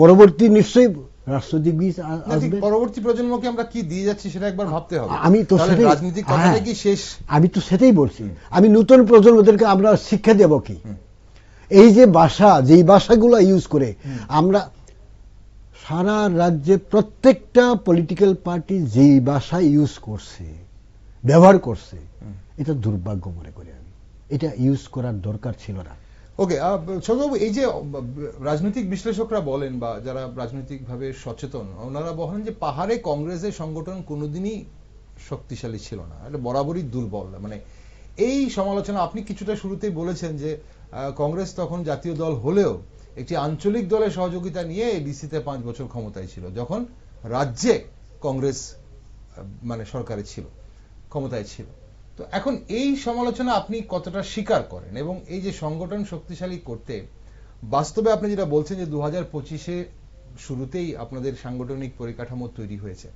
Speaker 2: পরবর্তী নিশ্চয়ই রাজনৈতিকবিদ আসবে।
Speaker 1: পরবর্তী প্রজন্মকে আমরা কি দিয়ে যাচ্ছি সেটা একবার ভাবতে হবে।
Speaker 2: আমি তো
Speaker 1: রাজনীতিক কথাটা কি শেষ?
Speaker 2: আমি তো সেটাই বলছি। আমি নতুন প্রজন্মদেরকে আমরা শিক্ষা দেব কি? এই যে ভাষা, যেই ভাষাগুলো ইউজ করে আমরা সারা রাজ্যে প্রত্যেকটা পলিটিক্যাল পার্টি যেই ভাষা ইউজ করছে, ব্যবহার করছে, এটা দুর্ভাগ্য মনে করি আমি। এটা ইউজ করার দরকার ছিল না।
Speaker 1: ওকে, সৌরভ, এই যে রাজনৈতিক বিশ্লেষকরা বলেন বা যারা রাজনৈতিকভাবে সচেতন, ওনারা বলেন যে পাহাড়ে কংগ্রেসের সংগঠন কোনোদিনই শক্তিশালী ছিল না, এটা বরাবরই দুর্বল। মানে এই সমালোচনা আপনি কিছুটা শুরুতেই বলেছেন যে কংগ্রেস তখন জাতীয় দল হলেও একটি আঞ্চলিক দলের সহযোগিতা নিয়ে ডিসিতে 5 বছর ক্ষমতায় ছিল, যখন রাজ্যে কংগ্রেস মানে সরকারে ছিল, ক্ষমতায় ছিল। তো এখন এই সমালোচনা আপনি কতটা স্বীকার করেন? এবং এই যে সংগঠন শক্তিশালী করতে বাস্তবে আপনি যেটা বলছেন যে 2025-এ শুরুতেই আপনাদের সাংগঠনিক পরিকাঠামো তৈরি হয়েছে,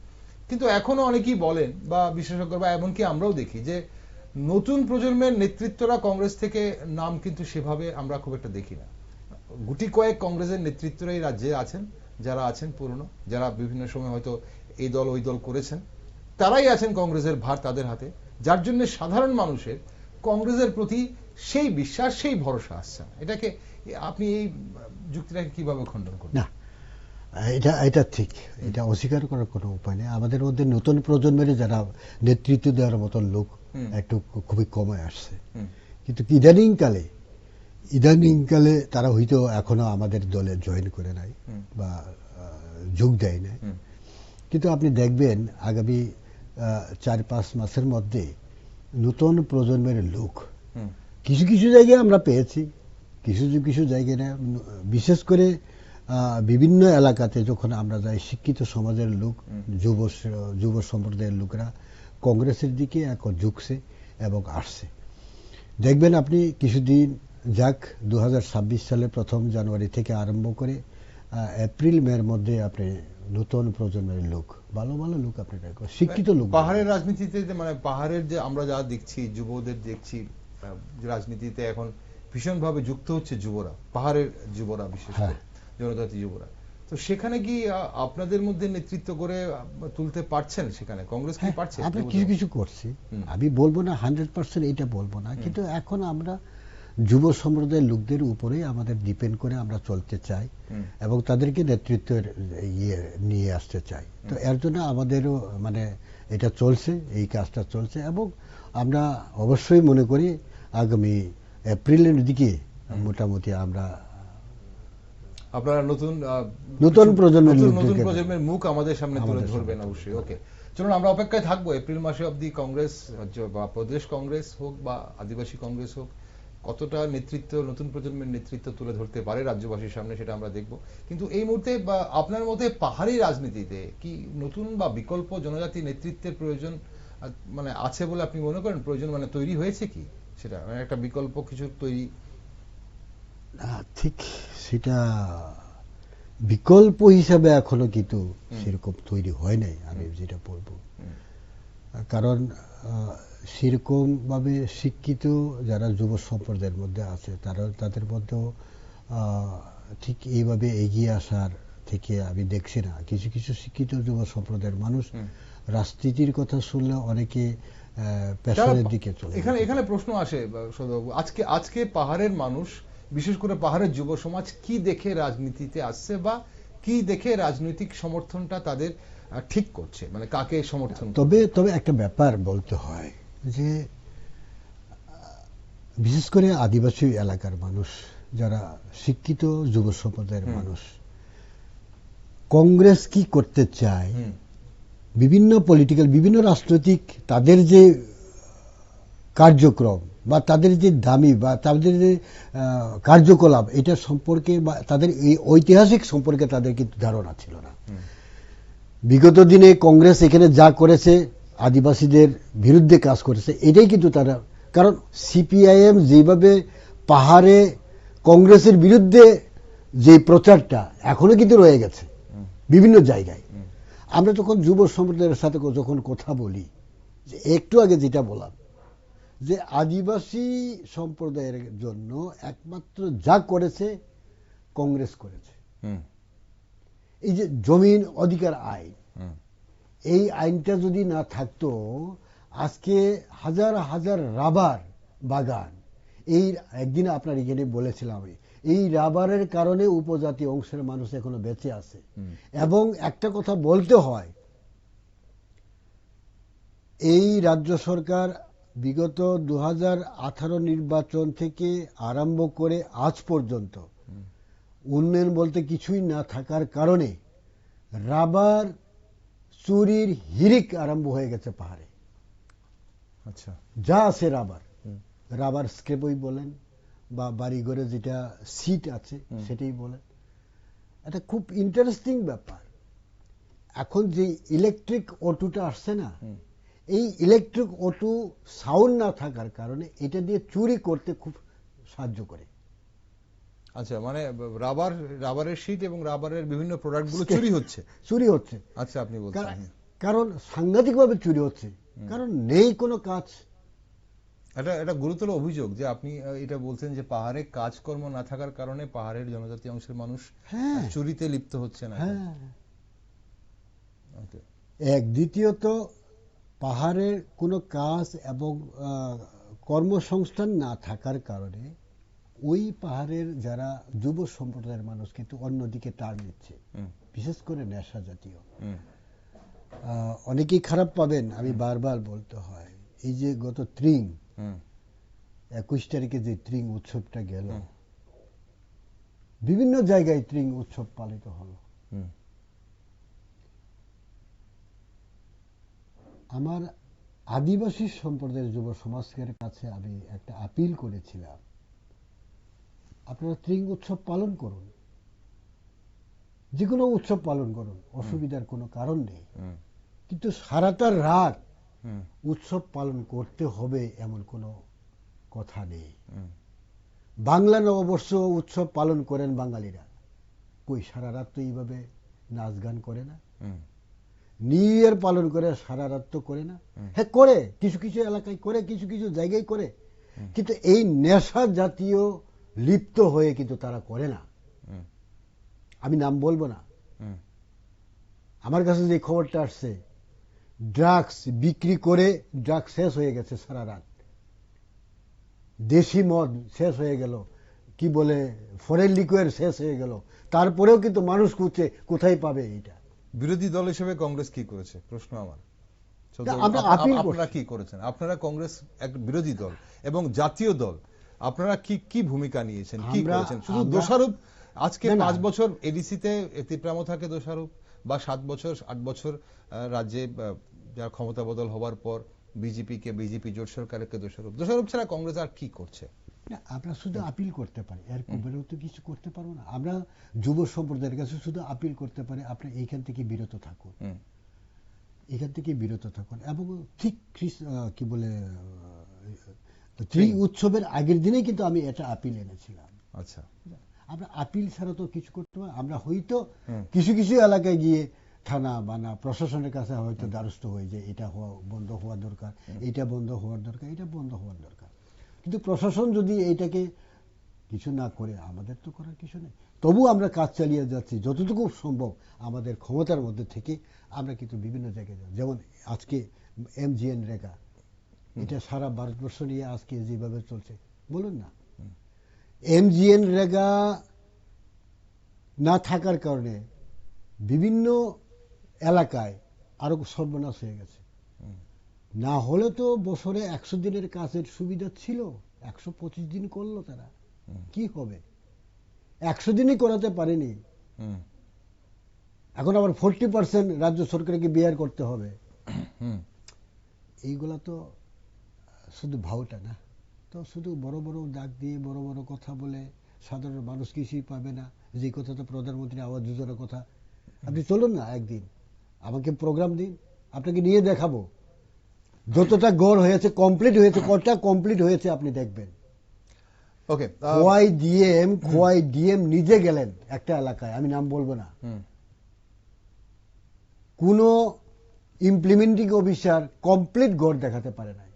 Speaker 1: কিন্তু এখনো অনেকেই বলেন বা বিশেষজ্ঞ বা এমনকি আমরাও দেখি যে নতুন প্রজন্মের নেতৃত্বরা কংগ্রেস থেকে নাম কিন্তু সেভাবে আমরা খুব একটা দেখি না। গুটি কয়েক কংগ্রেসের নেতৃত্বরাই রাজ্যে আছেন, যারা আছেন পুরনো, যারা বিভিন্ন সময় হয়তো এই দল ওই দল করেছেন, তারাই আছেন কংগ্রেসের ভার তাদের হাতে, যার জন্য সাধারণ মানুষের কংগ্রেসের প্রতি সেই বিশ্বাস, সেই ভরসা আসছে না। এটাকে আপনি এই যুক্তিটাকে কিভাবে খণ্ডন করেন?
Speaker 2: না, এটা ঠিক, এটা অস্বীকার করার কোনো উপায় নেই। আমাদের মধ্যে নতুন প্রজন্মের যারা নেতৃত্ব দেওয়ার মতো লোক একটু খুবই কমে আসছে, কিন্তু ইদানিংকালে তারা হয়তো এখনো আমাদের দলে জয়েন করে নাই বা যোগ দেয় নাই। কিন্তু আপনি দেখবেন আগামী 4-5 মাসের মধ্যে নতুন প্রজন্মের লোক কিছু কিছু জায়গায় আমরা পেয়েছি, কিছু জায়গায় না। বিশেষ করে বিভিন্ন এলাকাতে যখন আমরা যাই, শিক্ষিত সমাজের লোক, যুব সম্প্রদায়ের লোকেরা কংগ্রেসের দিকে এখন ঝুঁকছে এবং আসছে। দেখবেন আপনি কিছুদিন যাক, 2026 সালে 1 জানুয়ারি থেকে আরম্ভ করে এপ্রিল মের মধ্যে আপনি নতুন প্রজন্মের লোক, ভালো ভালো লোক আপনি শিক্ষিত লোক
Speaker 1: পাহাড়ের রাজনীতিতে, মানে পাহাড়ের যে আমরা যা দেখছি, যুবদের দেখছি রাজনীতিতে এখন ভীষণভাবে যুক্ত হচ্ছে যুবরা, পাহাড়ের যুবরা, বিশেষ করে জনজাতি যুবরা। তো সেখানে কি আপনাদের মধ্যে নেতৃত্ব করে তুলতে পারছেন? সেখানে কংগ্রেস কি পারছে?
Speaker 2: আমরা কিছু করছি, আমি বলবো না 100% এটা বলবো না, কিন্তু এখন আমরা যুব সম্প্রদায়ের লোকদের উপরে আমাদের ডিপেন্ড করে আমরা চলতে চাই এবং তাদেরকে নেতৃত্বের নিয়ে আসতে চাই। তো এর জন্য আমাদেরও মানে এটা চলছে, এই কাজটা চলছে এবং আমরা অবশ্যই মনে করি আগামী এপ্রিলের দিকে মোটামুটি আমরা
Speaker 1: আপনারা
Speaker 2: নতুন প্রজন্মের
Speaker 1: মুখ আমাদের সামনে তুলে ধরবেন অবশ্যই। ওকে, চলুন আমরা অপেক্ষায় থাকবো এপ্রিল মাসে অবধি কংগ্রেস বা প্রদেশ কংগ্রেস হোক বা আদিবাসী কংগ্রেস হোক কতটা নেতৃত্ব, নতুন প্রজন্মের নেতৃত্ব তুলে ধরতে পারে রাজ্যবাসীর সামনে, সেটা আমরা দেখব। কিন্তু এই মুহূর্তে আপনার মতে পাহাড়ি রাজনীতিতে কি নতুন বা বিকল্প জনজাতি নেতৃত্বের প্রয়োজন মানে আছে বলে আপনি মনে করেন? প্রয়োজন মানে তৈরি হয়েছে কি সেটা, মানে একটা বিকল্প কিছু তৈরি?
Speaker 2: ঠিক, সেটা বিকল্প হিসাবে এখনো কিন্তু সেরকম তৈরি হয় নাই, আমি যেটা বলবো। কারণ সেরকম ভাবে শিক্ষিত যারা যুব সম্প্রদায়ের মধ্যে আছে, তাদের মধ্যেও ঠিক এইভাবে এগিয়ে আসার থেকে আমি দেখছি না। কিছু শিক্ষিত যুব সম্প্রদায়ের মানুষ রাজনীতির কথা শুনলে অনেকে পেছনের দিকে চলে
Speaker 1: এখানে
Speaker 2: যেতে
Speaker 1: এখানে
Speaker 2: পারে।
Speaker 1: প্রশ্ন আসে সৌরভবাবু, আজকে আজকে পাহাড়ের মানুষ, বিশেষ করে পাহাড়ের যুব সমাজ কি দেখে রাজনীতিতে আসছে, বা কি দেখে রাজনৈতিক সমর্থনটা তাদের ঠিক করছে, মানে কাকে সমর্থন করবে?
Speaker 2: তবে তবে একটা ব্যাপার বলতে হয় যে বিশেষ করে আদিবাসী এলাকার মানুষ, যারা শিক্ষিত যুব সম্প্রদায়ের মানুষ, কংগ্রেস কি করতে চায়, বিভিন্ন পলিটিক্যাল, বিভিন্ন রাজনৈতিক তাদের যে কার্যক্রম বা তাদের যে দামি বা তাদের যে কার্যকলাপ, এটা সম্পর্কে বা তাদের এই ঐতিহাসিক সম্পর্কে তাদের কিন্তু ধারণা ছিল না। বিগত দিনে কংগ্রেস এখানে যা করেছে, আদিবাসীদের বিরুদ্ধে কাজ করেছে, এটাই কিন্তু তারা, কারণ সিপিআইএম যেভাবে পাহাড়ে কংগ্রেসের বিরুদ্ধে যে প্রচারটা এখনো কিন্তু রয়ে গেছে বিভিন্ন জায়গায়। আমরা তখন যুব সম্প্রদায়ের সাথে যখন কথা বলি, যে একটু আগে যেটা বললাম, যে আদিবাসী সম্প্রদায়ের জন্য একমাত্র যা করেছে কংগ্রেস করেছে, এই যে জমিন অধিকার আইন, এই আইনটা যদি না থাকতো, আজকে হাজার হাজার রাবার বাগান, এই একদিন আপনার এখানে বলেছিলাম, এই রাবারের কারণে উপজাতি অংশের মানুষ এখনো বেঁচে আছে। এবং একটা কথা বলতে হয়, এই রাজ্য সরকার বিগত 2018 নির্বাচন থেকে আরম্ভ করে আজ পর্যন্ত উন্নয়ন বলতে কিছুই না থাকার কারণে রাবার চুরির হিরিক আরম্ভ হয়ে গেছে পাহাড়ে।
Speaker 1: আচ্ছা,
Speaker 2: যা আছে রাবার, রাবার স্ক্রেপই বলেন বা বাড়িঘরে যেটা সিট আছে সেটাই বলেন। এটা খুব ইন্টারেস্টিং ব্যাপার। এখন যে ইলেকট্রিক অটোটা আসছে না, এই ইলেকট্রিক অটো সাউন্ড না থাকার কারণে এটা দিয়ে চুরি করতে খুব সাহায্য করে।
Speaker 1: আচ্ছা, মানে রাবারের শীট এবং রাবারের বিভিন্ন প্রোডাক্ট গুলো চুরি হচ্ছে।
Speaker 2: চুরি হচ্ছে,
Speaker 1: আচ্ছা, আপনি বলছেন।
Speaker 2: কারণ সাংঘাতিকভাবে চুরি হচ্ছে, কারণ নেই কোনো কাজ।
Speaker 1: এটা গুরুতর অভিযোগ যে আপনি এটা বলছেন যে পাহাড়ে কাজকর্ম না থাকার কারণে পাহাড়ের জনজাতি অংশের মানুষ চুরিতে লিপ্ত হচ্ছে না।
Speaker 2: এক, দ্বিতীয়ত পাহাড়ের কোনো কাজ এবং কর্মসংস্থান না থাকার কারণে ওই পাহাড়ের যারা যুব সম্প্রদায়ের মানুষ কিন্তু অন্যদিকে টার্ন নিচ্ছে, বিশেষ করে নেশা জাতীয়। অনেকেই খারাপ পাবেন, আমি বারবার বলতে হয়, এই যে গত 21 তারিখে যে ত্রিং উৎসবটা গেল, বিভিন্ন জায়গায় ত্রিং উৎসব পালিত হলো। আমার আদিবাসী সম্প্রদায়ের যুব সমাজের কাছে আমি একটা আপিল করেছিলাম, আপনারা ত্রিং উৎসব পালন করুন, যে কোনো উৎসব পালন করুন, অসুবিধার কোনো কারণ নেই, কিন্তু সারাটা রাত উৎসব পালন করতে হবে এমন কোনো কথা নেই। বাংলা নববর্ষ উৎসব পালন করেন বাঙালিরা, কই সারা রাত তো এইভাবে নাচ গান করে না। নিউ ইয়ার পালন করে সারা রাত তো করে না। হ্যাঁ করে, কিছু কিছু এলাকায় করে, কিছু কিছু জায়গায় করে, কিন্তু এই নেশা জাতীয় লিপ্ত হয়ে কিন্তু তারা করে না। আমি নাম বলবো না। আমার কাছে যে খবরটা আসছে, ড্রাগস বিক্রি করে ড্রাগস শেষ হয়ে গেছে সারা রাত, দেশি মদ শেষ হয়ে গেল, কি বলে ফরেন লিকুয়ার শেষ হয়ে গেল, তারপরেও কিন্তু মানুষ খুঁজছে কোথায় পাবে এইটা।
Speaker 1: বিরোধী দল হিসেবে কংগ্রেস কি করেছে, প্রশ্ন আমার। আপনারা কি করেছেন? আপনারা কংগ্রেস এক বিরোধী দল এবং জাতীয় দল, আপনারা কি কি ভূমিকা নিয়েছেন, কি করেছেন? শুধু দোষারোপ, আজকে 5 বছর এডিসিতে তিপ্রামথাকে দোষারোপ, বা 7 বছর 8 বছর রাজ্যে যার ক্ষমতা বদল হওয়ার পর বিজেপি জোট সরকারকে দোষারোপ ছাড়া কংগ্রেস আর কি করছে?
Speaker 2: আমরা শুধু আপিল করতে পারি, এর বেরো তো কিছু করতে পারবো না। আমরা যুব সম্প্রদায়ের কাছে শুধু আপিল করতে পারি, আপনি এইখান থেকে বিরত থাকুন, এখান থেকে বিরত থাকুন। এবং ঠিক কি বলে ত্রিং উৎসবের আগের দিনেই কিন্তু আমি এটা আপিল এনেছিলাম।
Speaker 1: আচ্ছা,
Speaker 2: আমরা আপিল ছাড়া তো কিছু করতে পারি। আমরা হয়তো কিছু কিছু এলাকায় গিয়ে থানা বানা প্রশাসনের কাছে হয়তো দ্বারস্থ হয়ে যায়, এটা বন্ধ হওয়া দরকার, এটা বন্ধ হওয়ার দরকার, এটা বন্ধ হওয়ার দরকার। কিন্তু প্রশাসন যদি এইটাকে কিছু না করে, আমাদের তো করার কিছু নেই। তবু আমরা কাজ চালিয়ে যাচ্ছি যতটুকু সম্ভব আমাদের ক্ষমতার মধ্যে থেকে। আমরা কিন্তু বিভিন্ন জায়গায়, যেমন আজকে MGN রেগা এটা সারা ভারতবর্ষ নিয়ে আজকে যেভাবে চলছে, বলুন না। এমজিএন রেগা না থাকার কারণে বিভিন্ন এলাকায় আরো সর্বনাশ হয়ে গেছে। না হলে তো বছরে 100 দিনের কাজের সুবিধা ছিল, 125 দিন করলো তারা, কি হবে? 100 দিনই করাতে পারেনি, এখন আবার 40% রাজ্য সরকারকে বিয়ার করতে হবে। এইগুলা তো শুধু ভাওটা না, তো শুধু বড় বড় ডাক দিয়ে বড় বড় কথা বলে সাধারণ মানুষ কিছুই পাবে না। যে কথা তো প্রধানমন্ত্রী আবাস যোজনার কথা, আপনি চলুন না একদিন, আমাকে প্রোগ্রাম দিন, আপনাকে নিয়ে দেখাবো যতটা গড় হয়েছে, কমপ্লিট হয়েছে, কতটা কমপ্লিট হয়েছে আপনি দেখবেন।
Speaker 1: ওকে,
Speaker 2: খোয়াই ডিএম নিজে গেলেন একটা এলাকায়, আমি নাম বলবো না, কোন ইমপ্লিমেন্টিং অফিসার কমপ্লিট গড় দেখাতে পারে নাই।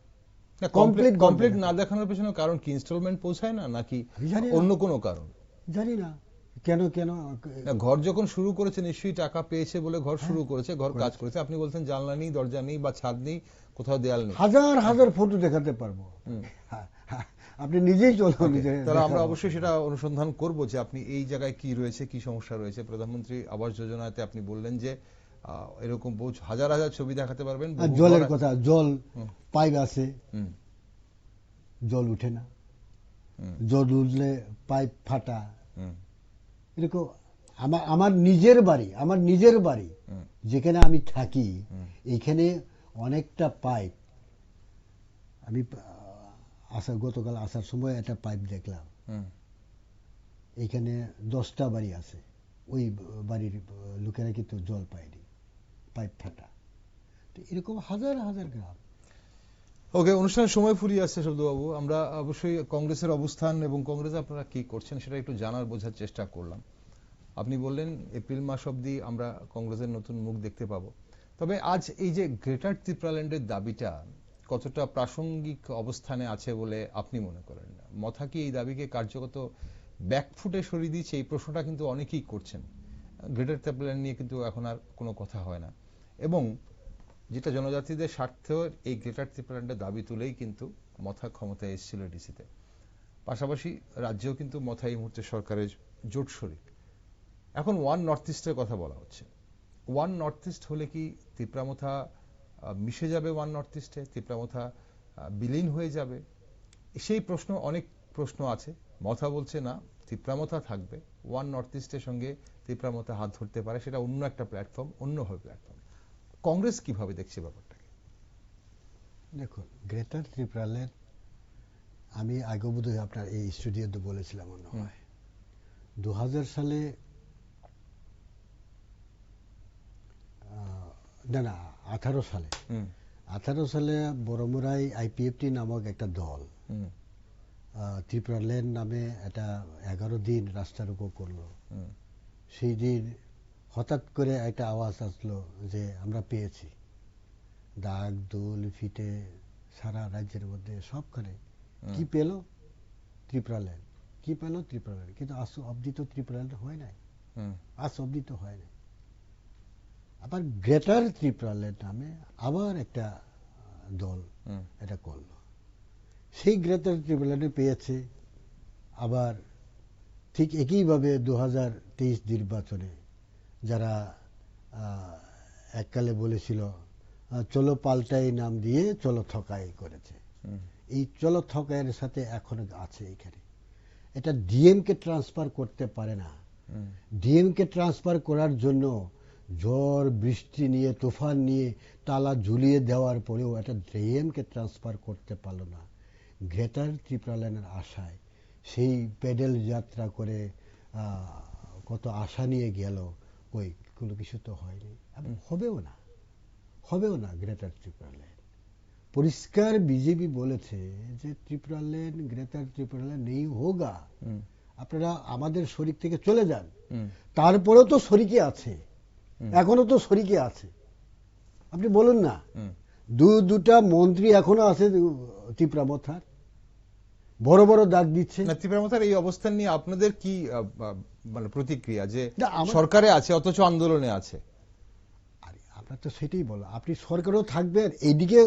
Speaker 1: কমপ্লিট না দেখানোর পেছনে কারণ কি ইনস্টলমেন্ট পৌঁছায় না, নাকি অন্য কোনো কারণ
Speaker 2: জানি না। কেন
Speaker 1: ঘর যখন শুরু করেছে নিশ্চয়ই টাকা পেয়েছে বলে ঘর শুরু করেছে, ঘর কাজ করেছে। আপনি বলছেন জানলা নেই, দরজা নেই, বা ছাদ নেই, কোথাও দেয়াল নেই।
Speaker 2: হাজার হাজার ফটো দেখাতে পারবো, আপনি নিজেই চলুন।
Speaker 1: তাহলে আমরা অবশ্যই সেটা অনুসন্ধান করব যে আপনি এই জায়গায় কি রয়েছে, কি সমস্যা রয়েছে। প্রধানমন্ত্রী আবাস যোজনাতে আপনি বললেন যে এরকম হাজার হাজার ছবি দেখাতে পারবেন।
Speaker 2: জলের কথা, জল পাইপ আছে, জল উঠে না, জল উঠলে পাইপ ফাটা, এরকম। আমার নিজের বাড়ি যেখানে আমি থাকি, এইখানে অনেকটা পাইপ, আমি গতকাল আসার সময় একটা পাইপ দেখলাম, এইখানে 10টা বাড়ি আছে, ওই বাড়ির লোকেরা কিন্তু জল পায়নি, পাইপ ফাটা। তো এরকম হাজার হাজার গ্রাম।
Speaker 1: ওকে, অনুষ্ঠানের সময় ফুরিয়ে আসছে শব্দবাবু। আমরা অবশ্যই কংগ্রেসের অবস্থান এবং কংগ্রেস আপনারা কি করছেন সেটা একটু জানার বোঝার চেষ্টা করলাম। আপনি বললেন এপ্রিল মাস অবধি আমরা কংগ্রেসের নতুন মুখ দেখতে পাবো। তবে আজ এই যে গ্রেটার ত্রিপুরাল্যান্ডের দাবিটা কতটা প্রাসঙ্গিক অবস্থানে আছে বলে আপনি মনে করেন? মথা কি এই দাবিকে কার্যগত ব্যাকফুটে সরিয়ে দিচ্ছে? এই প্রশ্নটা কিন্তু অনেকেই করছেন। গ্রেটার ত্রিপুরাল্যান্ড নিয়ে কিন্তু এখন আর কোনো কথা হয় না, এবং যেটা জনজাতিদের স্বার্থে এই গ্রেটার ত্রিপুরাল্যান্ডের দাবি তুলেই কিন্তু মথা ক্ষমতায় এসেছিল ডিসিতে। পাশাপাশি রাজ্যেও কিন্তু মথা এই মুহূর্তে সরকারের জোট শরিক। এখন ওয়ান নর্থ ইস্টের কথা বলা হচ্ছে। ওয়ান নর্থ ইস্ট হলে কি ত্রিপুরামথা মিশে যাবে ওয়ান নর্থ ইস্টে? ত্রিপুরামথা বিলীন হয়ে যাবে? সেই প্রশ্ন, অনেক প্রশ্ন আছে। মথা বলছে না, ত্রিপুরামথা থাকবে, ওয়ান নর্থ ইস্টের সঙ্গে ত্রিপুরামথা হাত ধরতে পারে, সেটা অন্য একটা প্ল্যাটফর্ম, অন্যভাবে প্ল্যাটফর্ম। কংগ্রেস কিভাবে দেখছে ব্যাপারটাকে?
Speaker 2: দেখুন, গ্রেটার ত্রিপুরাল্যান্ড, আমি আগে বোধহয় আপনার এই স্টুডিওতে বলেছিলাম মনে হয়, 2000 সালে, না 18 সালে বড়মুরাই আইপিএফটি নামক একটা দল ত্রিপুরাল্যান্ড নামে একটা 11 দিন রাস্তা রোকো করলো। সেই দিন হঠাৎ করে একটা আওয়াজ আসলো যে আমরা পেয়েছি। দাগ দুল ফিটে সারা রাজ্যের মধ্যে সবখানে কি পেল? ত্রিপুরাল্যান্ড। কি পেল? ত্রিপুরাল্যান্ড। কিন্তু আজ অব্দি তো ত্রিপুরাল্যান্ড হয় নাই, আজ অব্দি তো হয় নাই। আবার গ্রেটার ত্রিপুরাল্যান্ড নামে আবার একটা দল এটা করলো। সেই গ্রেটার ত্রিপুরাল্যান্ডে পেয়েছে। আবার ঠিক একইভাবে 2023 নির্বাচনে যারা এককালে বলেছিল চলো পাল্টাই নাম দিয়ে চলো থকাই করেছে, এই চলো থকাইয়ের সাথে এখনো আছে এখানে। এটা ডিএমকে ট্রান্সফার করতে পারে না। ডিএমকে ট্রান্সফার করার জন্য ঝড় বৃষ্টি নিয়ে, তুফান নিয়ে তালা ঝুলিয়ে দেওয়ার পরেও এটা ডিএমকে ট্রান্সফার করতে পারলো না। গ্রেটার ত্রিপুরাল্যান্ডের আশায় সেই প্যাডেল যাত্রা করে কত আশা নিয়ে গেল, ওই কোনো কিছু তো হয়নি, এবং হবেও না গ্রেটার ত্রিপুরাল্যান্ড। পরিষ্কার বিজেপি বলেছে যে ত্রিপুরাল্যান্ড, গ্রেটার ত্রিপুরাল্যান্ড নেই হোগা, আপনারা আমাদের শরিক থেকে চলে যান। তারপরেও তো শরিকে আছে, এখনো তো শরিকে আছে। আপনি বলুন না, দুটা মন্ত্রী এখনো আছে ত্রিপুরামথার, বড় বড় ডাক দিচ্ছে।
Speaker 1: ত্রিপুরামথার এই অবস্থান নিয়ে আপনাদের কি মানে প্রতিক্রিয়া, যে সরকারে আছে অথচ আন্দোলনে আছে?
Speaker 2: আপনার তো সেটাই বলো, আপনি সরকারও থাকবেন, এইদিকে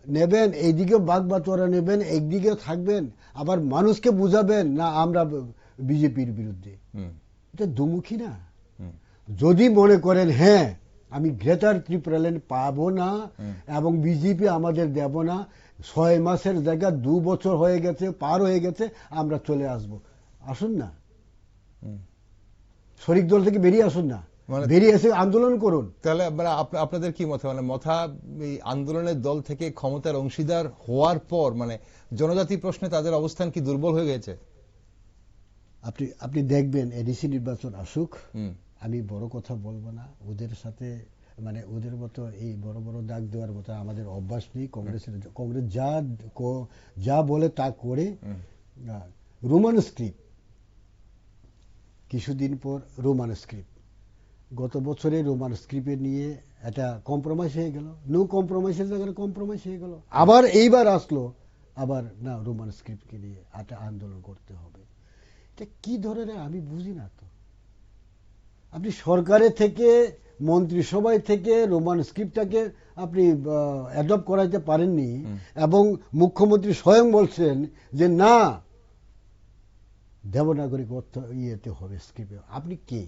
Speaker 2: নেবেন, এইদিকে বাঘ বাতোয়ারা নেবেন, একদিকে থাকবেন, আবার মানুষকে বুঝাবেন না আমরা বিজেপির বিরুদ্ধে। এটা দুমুখী না? যদি মনে করেন হ্যাঁ আমি গ্রেটার ত্রিপুরাল্যান্ড পাবো না এবং বিজেপি আমাদের দেব না, 6 মাসের জায়গা 2 বছর হয়ে গেছে, পার হয়ে গেছে, আমরা চলে আসব, আসুন না, শরিক দল থেকে বেরিয়ে আসুন না, বেরিয়ে এসে আন্দোলন করুন।
Speaker 1: তাহলে আপনাদের কি মত, মানে মথা এই আন্দোলনের দল থেকে ক্ষমতার অংশীদার হওয়ার পর মানে জনজাতি প্রশ্নে তাদের অবস্থান কি দুর্বল হয়ে গেছে?
Speaker 2: আপনি দেখবেন এডিসি নির্বাচন আসুক, আমি বড় কথা বলবো না, ওদের সাথে মানে ওদের মতো এই বড় বড় ডাক দেওয়ার মতো আমাদের অভ্যাস নেই। কংগ্রেস যা বলে তা করে। রোমান স্ক্রিপ্ট, কিছুদিন পর রোমান স্ক্রিপ্ট, গত বছরে রোমান স্ক্রিপ্টে নিয়ে একটা কম্প্রোমাইজ হয়ে গেল, নো কম্প্রোমাইজের জায়গায় কম্প্রোমাইজ হয়ে গেল, আবার এইবার আসলো আবার না রোমান স্ক্রিপ্টকে নিয়ে একটা আন্দোলন করতে হবে। এটা কি ধরনের আমি বুঝি না। তো আপনি সরকারের থেকে, মন্ত্রিসভায় থেকে রোমান স্ক্রিপ্টটাকে আপনি অ্যাডপ্ট করাইতে পারেননি, এবং মুখ্যমন্ত্রী স্বয়ং বলছেন যে না দেবনাগরিক অর্থ ইয়েতে হবে স্ক্রিপ্টে। আপনি কে?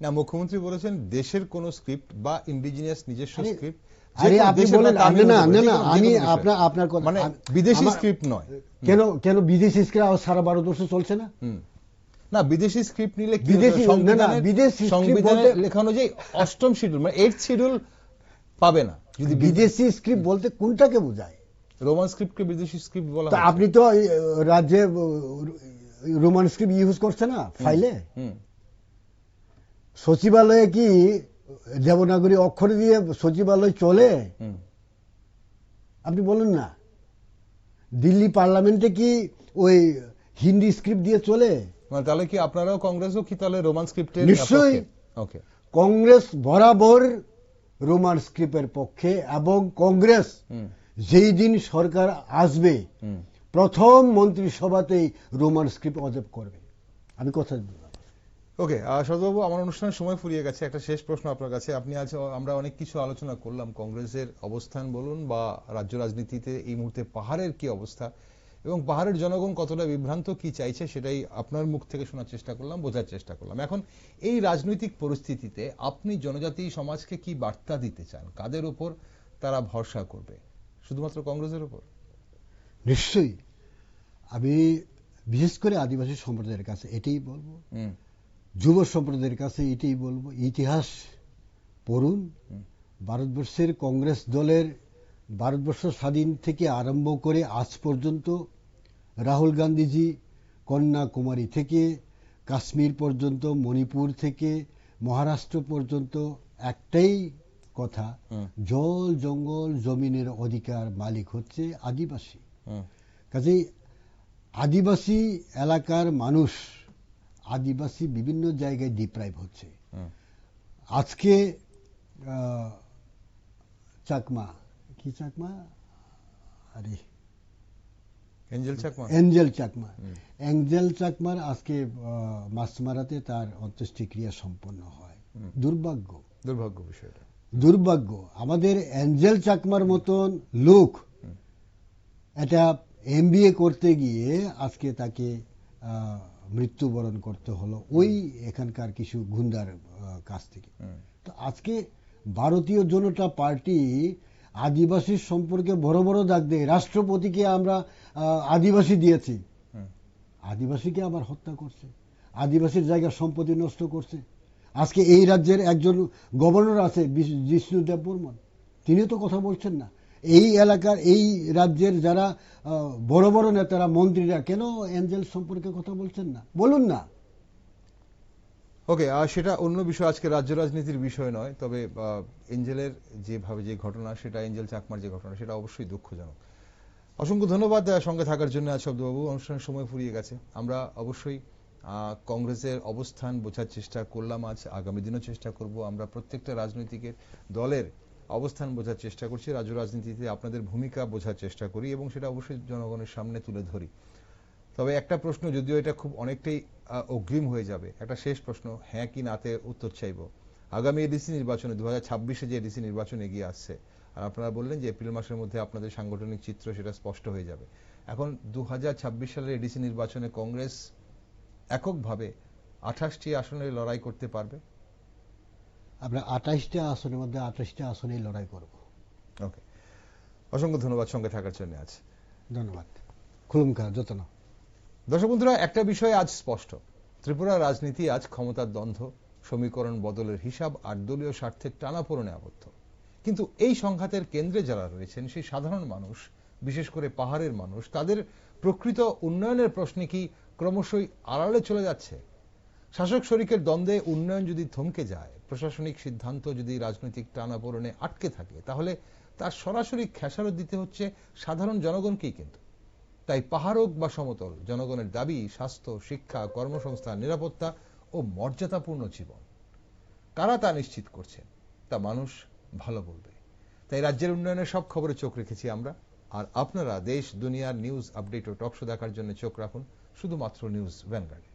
Speaker 1: না, মুখ্যমন্ত্রী বলেছেন দেশের কোন স্ক্রিপ্ট বা ইন্ডিজিনিয়াস নিজস্ব স্ক্রিপ্ট।
Speaker 2: আরে আপনি বলেন না, আমি আপনার কথা
Speaker 1: মানে বিদেশি স্ক্রিপ্ট নয়।
Speaker 2: কেন বিদেশি স্ক্রিপ্ট সারা ভারতবর্ষে চলছে না?
Speaker 1: না, বিদেশি স্ক্রিপ্ট নিলে
Speaker 2: বিদেশি
Speaker 1: সংবিধানে লেখানো যে 8ম শিডিউল মানে 8th শিডিউল পাবে না। যদি
Speaker 2: বিদেশি স্ক্রিপ্ট বলতে কোনটাকে বোঝায়?
Speaker 1: রোমান স্ক্রিপ্টকে বিদেশি স্ক্রিপ্ট বলা হয়।
Speaker 2: আপনি তো রাজ্যে রোমান স্ক্রিপ্ট ইউজ করছে না ফাইলে। সচিবালয়ে কি দেবনাগরী অক্ষর দিয়ে সচিবালয় চলে? আপনি বলুন না। দিল্লি পার্লামেন্টে কি ওই হিন্দি স্ক্রিপ্ট দিয়ে চলে?
Speaker 1: তাহলে কি আপনারাও কংগ্রেসও কি তাহলে রোমান স্ক্রিপ্টের?
Speaker 2: নিশ্চয়ই। ওকে, কংগ্রেস বরাবর রোমান স্ক্রিপ্টের পক্ষে, এবং কংগ্রেস যেই দিন সরকার আসবে প্রথম মন্ত্রিসভাতেই রোমান স্ক্রিপ্ট অ্যাডপ্ট করবে, আমি কথা দিলাম।
Speaker 1: ওকে শরৎবাবু, আমার অনুষ্ঠানের সময় ফুরিয়ে গেছে। একটা শেষ প্রশ্ন আপনার কাছে। আপনি আজ আমরা অনেক কিছু আলোচনা করলাম, কংগ্রেসের অবস্থান বলুন বা রাজ্য রাজনীতিতে এই মুহূর্তে পাহাড়ের কি অবস্থা এবং পাহাড়ের জনগণ কতটা বিভ্রান্ত, কি চাইছে সেটাই আপনার মুখ থেকে শোনার চেষ্টা করলাম, বোঝার চেষ্টা করলাম। এখন এই রাজনৈতিক পরিস্থিতিতে আপনি জনজাতি সমাজকে কি বার্তা দিতে চান? কাদের উপর তারা ভরসা করবে? শুধুমাত্র কংগ্রেসের উপর?
Speaker 2: নিশ্চয়ই। আমি বিশেষ করে আদিবাসী সম্প্রদায়ের কাছে এটাই বলবো, যুব সম্প্রদায়ের কাছে এটাই বলবো, ইতিহাস পড়ুন। ভারতবর্ষের কংগ্রেস দলের ভারতবর্ষ স্বাধীন থেকে আরম্ভ করে আজ পর্যন্ত রাহুল গান্ধীজি কন্যাকুমারী থেকে কাশ্মীর পর্যন্ত, মণিপুর থেকে মহারাষ্ট্র পর্যন্ত একটাই কথা, জল জঙ্গল জমিনের অধিকার মালিক হচ্ছে আদিবাসী। কাজেই আদিবাসী এলাকার মানুষ, আদিবাসী বিভিন্ন জায়গায় ডিপ্রাইভ হচ্ছে। আজকে চাকমা, কি চাকমা, আরে এঞ্জেল চাকমার আজকে মাসমারাতে তার অন্ত্যেষ্টিক্রিয়া সম্পন্ন হয়। দুর্ভাগ্য
Speaker 1: বিষয়টা,
Speaker 2: দুর্ভাগ্য। আমাদের এঞ্জেল চাকমার মতন লোক এটা MBA করতে গিয়ে আজকে তাকে মৃত্যুবরণ করতে হলো ওই এখানকার কিছু গুন্ডার কাছ থেকে। তো আজকে ভারতীয় জনতা পার্টি আদিবাসীর সম্পর্কে বড় বড় দাগ দেয়। রাষ্ট্রপতিকে আমরা আদিবাসী দিয়েছি, আদিবাসীকে আবার হত্যা করছে, আদিবাসীর জায়গা সম্পত্তি নষ্ট করছে। আজকে এই রাজ্যের একজন গভর্নর আছে জিষ্ণু দেববর্মন, তিনিও তো কথা বলছেন না। এই এলাকার, এই রাজ্যের যারা বড় বড় নেতারা, মন্ত্রীরা কেন এঞ্জেল সম্পর্কে কথা বলছেন না? বলুন না।
Speaker 1: ওকে, সেটা অন্য বিষয়, আজকে রাজ্য রাজনীতির বিষয় নয়। তবে এঞ্জেলের যেভাবে যে ঘটনা, সেটা এঞ্জেল চাকমার যে ঘটনা, সেটা অবশ্যই দুঃখজনক। অসংখ্য ধন্যবাদ সঙ্গে থাকার জন্য আজ শব্দবাবু। অনুষ্ঠানের সময় ফুরিয়ে গেছে। আমরা অবশ্যই কংগ্রেসের অবস্থান বোঝার চেষ্টা করলাম আজ, আগামী দিনও চেষ্টা করব। আমরা প্রত্যেকটা রাজনৈতিক দলের অবস্থান বোঝার চেষ্টা করছি, রাজ্য রাজনীতিতে আপনাদের ভূমিকা বোঝার চেষ্টা করি এবং সেটা অবশ্যই জনগণের সামনে তুলে ধরি। তবে একটা প্রশ্ন, যদিও এটা খুব অনেকটাই অগ্রিম হয়ে যাবে, একটা শেষ প্রশ্ন, হ্যাঁ কি নাতে উত্তর চাইব। আগামী এডিসি নির্বাচনে 2026-এ যে এডিসি নির্বাচন এগিয়ে আসছে, আর আপনারা বললেন যে এপ্রিল মাসের মধ্যে আপনাদের সাংগঠনিক চিত্র সেটা স্পষ্ট হয়ে যাবে। এখন 2026 সালের এডিসি নির্বাচনে কংগ্রেস এককভাবে 28টি আসনে লড়াই করতে পারবে?
Speaker 2: আমরা 28টা আসনের মধ্যে 28টা আসনেই লড়াই করব।
Speaker 1: ওকে, অসংখ্য ধন্যবাদ সঙ্গে থাকার জন্য আজ।
Speaker 2: ধন্যবাদ। খুলুমখার যতন।
Speaker 1: দর্শক বন্ধুরা, একটা বিষয় আজ স্পষ্ট, ত্রিপুরার রাজনীতি আজ ক্ষমতার দ্বন্দ্ব, সমীকরণ বদলের হিসাব আর দলীয় স্বার্থের টানাপোড়েনে আবদ্ধ। কিন্তু এই সংঘাতের কেন্দ্রে যারা রয়েছেন সেই সাধারণ মানুষ, বিশেষ করে পাহাড়ের মানুষ, তাদের প্রকৃত উন্নয়নের প্রশ্নে কি ক্রমশই আড়ালে চলে যাচ্ছে? শাসক শরিকের দ্বন্দ্বে উন্নয়ন যদি থমকে যায়, প্রশাসনিক সিদ্ধান্ত যদি রাজনৈতিক টানাপোড়েনে আটকে থাকে, তাহলে তার সরাসরি খেসারত দিতে হচ্ছে সাধারণ জনগণকেই। কিন্তু তাই পাহাড় হোক বা সমতল, জনগণের দাবি স্বাস্থ্য, শিক্ষা, কর্মসংস্থান, নিরাপত্তা ও মর্যাদাপূর্ণ জীবন। কারা তা নিশ্চিত করছেন তা মানুষ ভালো বলবে। তাই রাজ্যের উন্নয়নের সব খবরে চোখ রেখেছি আমরা। আর আপনারা দেশ দুনিয়ার নিউজ আপডেট ও টকশো দেখার জন্য চোখ রাখুন শুধুমাত্র নিউজ ভ্যানগার্ডে।